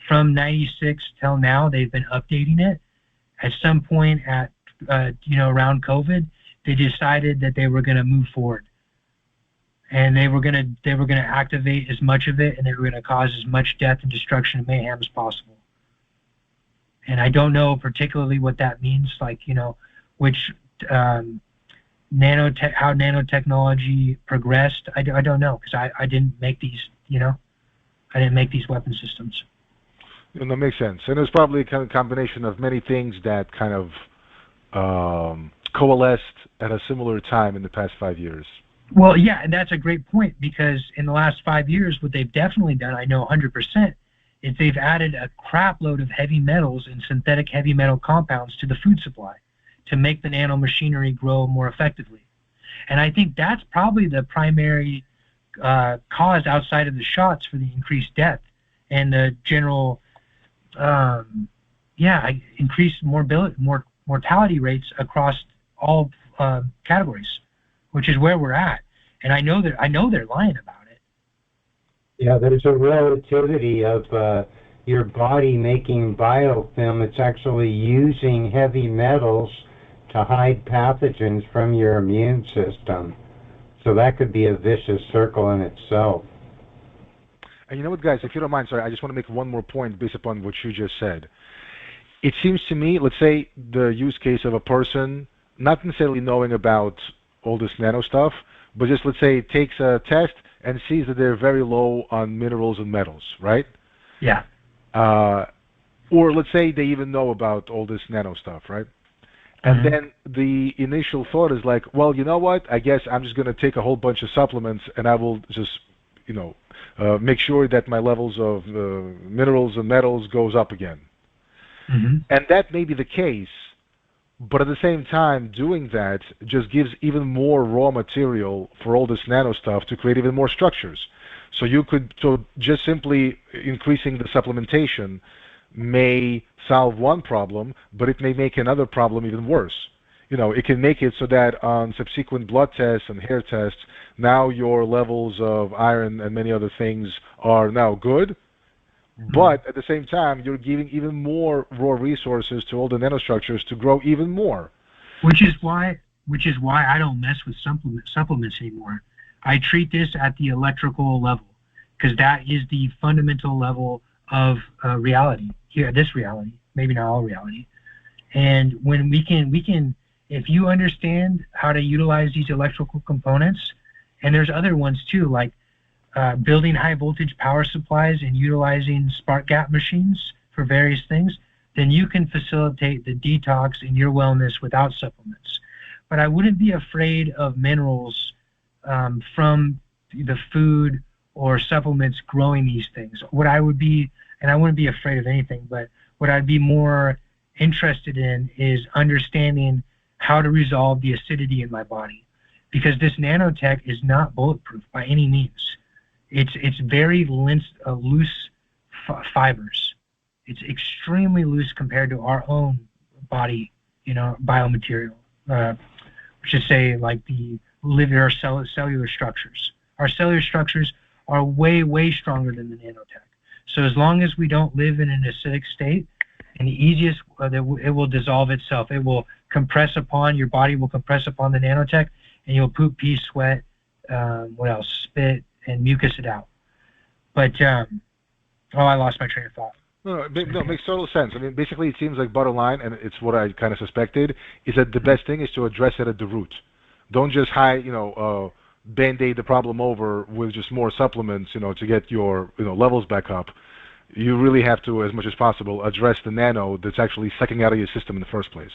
S1: From 96 till now, they've been updating it. At some point around COVID, they decided that they were going to move forward. And they were going to activate as much of it, and they were going to cause as much death and destruction and mayhem as possible. And I don't know particularly what that means, which how nanotechnology progressed. I don't know, because I didn't make these, I didn't make these weapon systems.
S6: And that makes sense. And it was probably a kind of combination of many things that kind of coalesced at a similar time in the past 5 years.
S1: Well, yeah, and that's a great point, because in the last 5 years, what they've definitely done, I know 100%, is they've added a crap load of heavy metals and synthetic heavy metal compounds to the food supply to make the nanomachinery grow more effectively. And I think that's probably the primary cause outside of the shots for the increased death and the general, increased mortality rates across all categories, which is where we're at. And I know they're lying about it.
S2: Yeah, there's a relativity of your body making biofilm. It's actually using heavy metals to hide pathogens from your immune system. So that could be a vicious circle in itself.
S6: And you know what, guys, if you don't mind, sorry, I just want to make one more point based upon what you just said. It seems to me, let's say the use case of a person not necessarily knowing about all this nano stuff, but just, let's say, takes a test and sees that they're very low on minerals and metals, right?
S1: Yeah.
S6: Or let's say they even know about all this nano stuff, right? And then the initial thought is like, well, you know what? I guess I'm just going to take a whole bunch of supplements and I will just, make sure that my levels of minerals and metals goes up again. And that may be the case, but at the same time, doing that just gives even more raw material for all this nano stuff to create even more structures. So just simply increasing the supplementation may solve one problem, but it may make another problem even worse. It can make it so that on subsequent blood tests and hair tests, now your levels of iron and many other things are now good, but at the same time, you're giving even more raw resources to all the nanostructures to grow even more.
S1: Which is why I don't mess with supplements anymore. I treat this at the electrical level, because that is the fundamental level of reality. Here, this reality, maybe not all reality. And when we can, if you understand how to utilize these electrical components, and there's other ones too, like building high voltage power supplies and utilizing spark gap machines for various things, then you can facilitate the detox and your wellness without supplements. But I wouldn't be afraid of minerals from the food or supplements growing these things. What I would be, and I wouldn't be afraid of anything, but what I'd be more interested in is understanding how to resolve the acidity in my body. Because this nanotech is not bulletproof by any means. It's very loose fibers. It's extremely loose compared to our own body, biomaterial. Which is say like the liver cellular structures. Our cellular structures are way, way stronger than the nanotech. So as long as we don't live in an acidic state, and the easiest, it will dissolve itself. It will compress upon, your body will compress upon the nanotech, and you'll poop, pee, sweat, spit, and mucus it out. But, I lost my train of thought.
S6: No, it makes total sense. I mean, basically, it seems like bottom line, and it's what I kind of suspected, is that the best thing is to address it at the root. Don't just Band-Aid the problem over with just more supplements, to get your, levels back up. You really have to, as much as possible, address the nano that's actually sucking out of your system in the first place.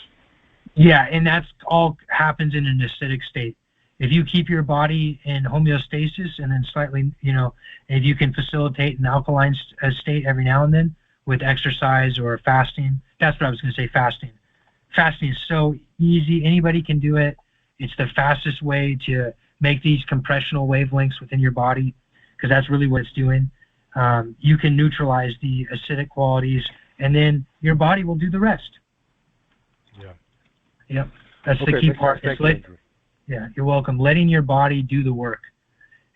S1: Yeah, and that's all happens in an acidic state. If you keep your body in homeostasis and then slightly, if you can facilitate an alkaline state every now and then with exercise or fasting, that's what I was going to say, fasting. Fasting is so easy. Anybody can do it. It's the fastest way to make these compressional wavelengths within your body, because that's really what it's doing. You can neutralize the acidic qualities, and then your body will do the rest.
S6: Yeah.
S1: Yep. That's the key part. Yeah, you're welcome. Letting your body do the work.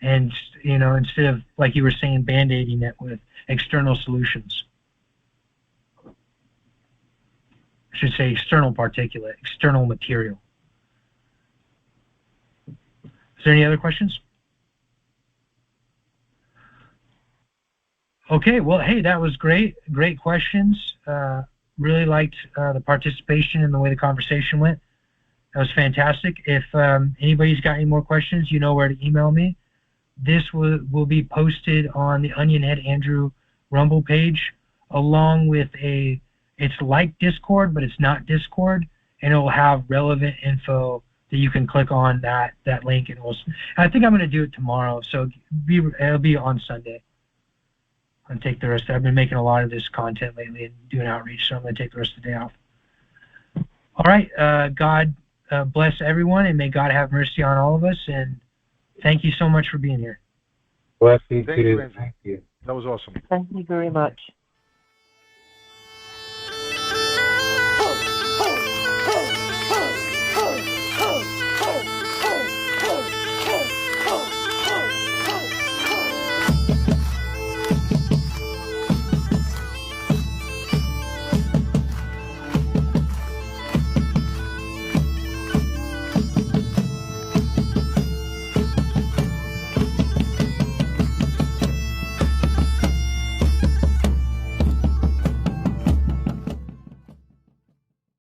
S1: And, instead of, like you were saying, Band-Aiding it with external solutions. I should say external particulate, external material. Is there any other questions? Okay, well, hey, that was great. Great questions. Really liked the participation and the way the conversation went. That was fantastic. If anybody's got any more questions, you know where to email me. This will be posted on the OnionheadAndrew Rumble page along with it's like Discord, but it's not Discord, and it will have relevant info that you can click on that link, and I think I'm going to do it tomorrow, so it'll be on Sunday. I'll take the rest. I've been making a lot of this content lately and doing outreach, so I'm going to take the rest of the day off. All right, God bless everyone, and may God have mercy on all of us, and thank you so much for being here.
S2: Bless you
S6: Thank
S2: too.
S6: you, Andrew.
S2: Thank you.
S6: That was awesome.
S5: Thank you very much.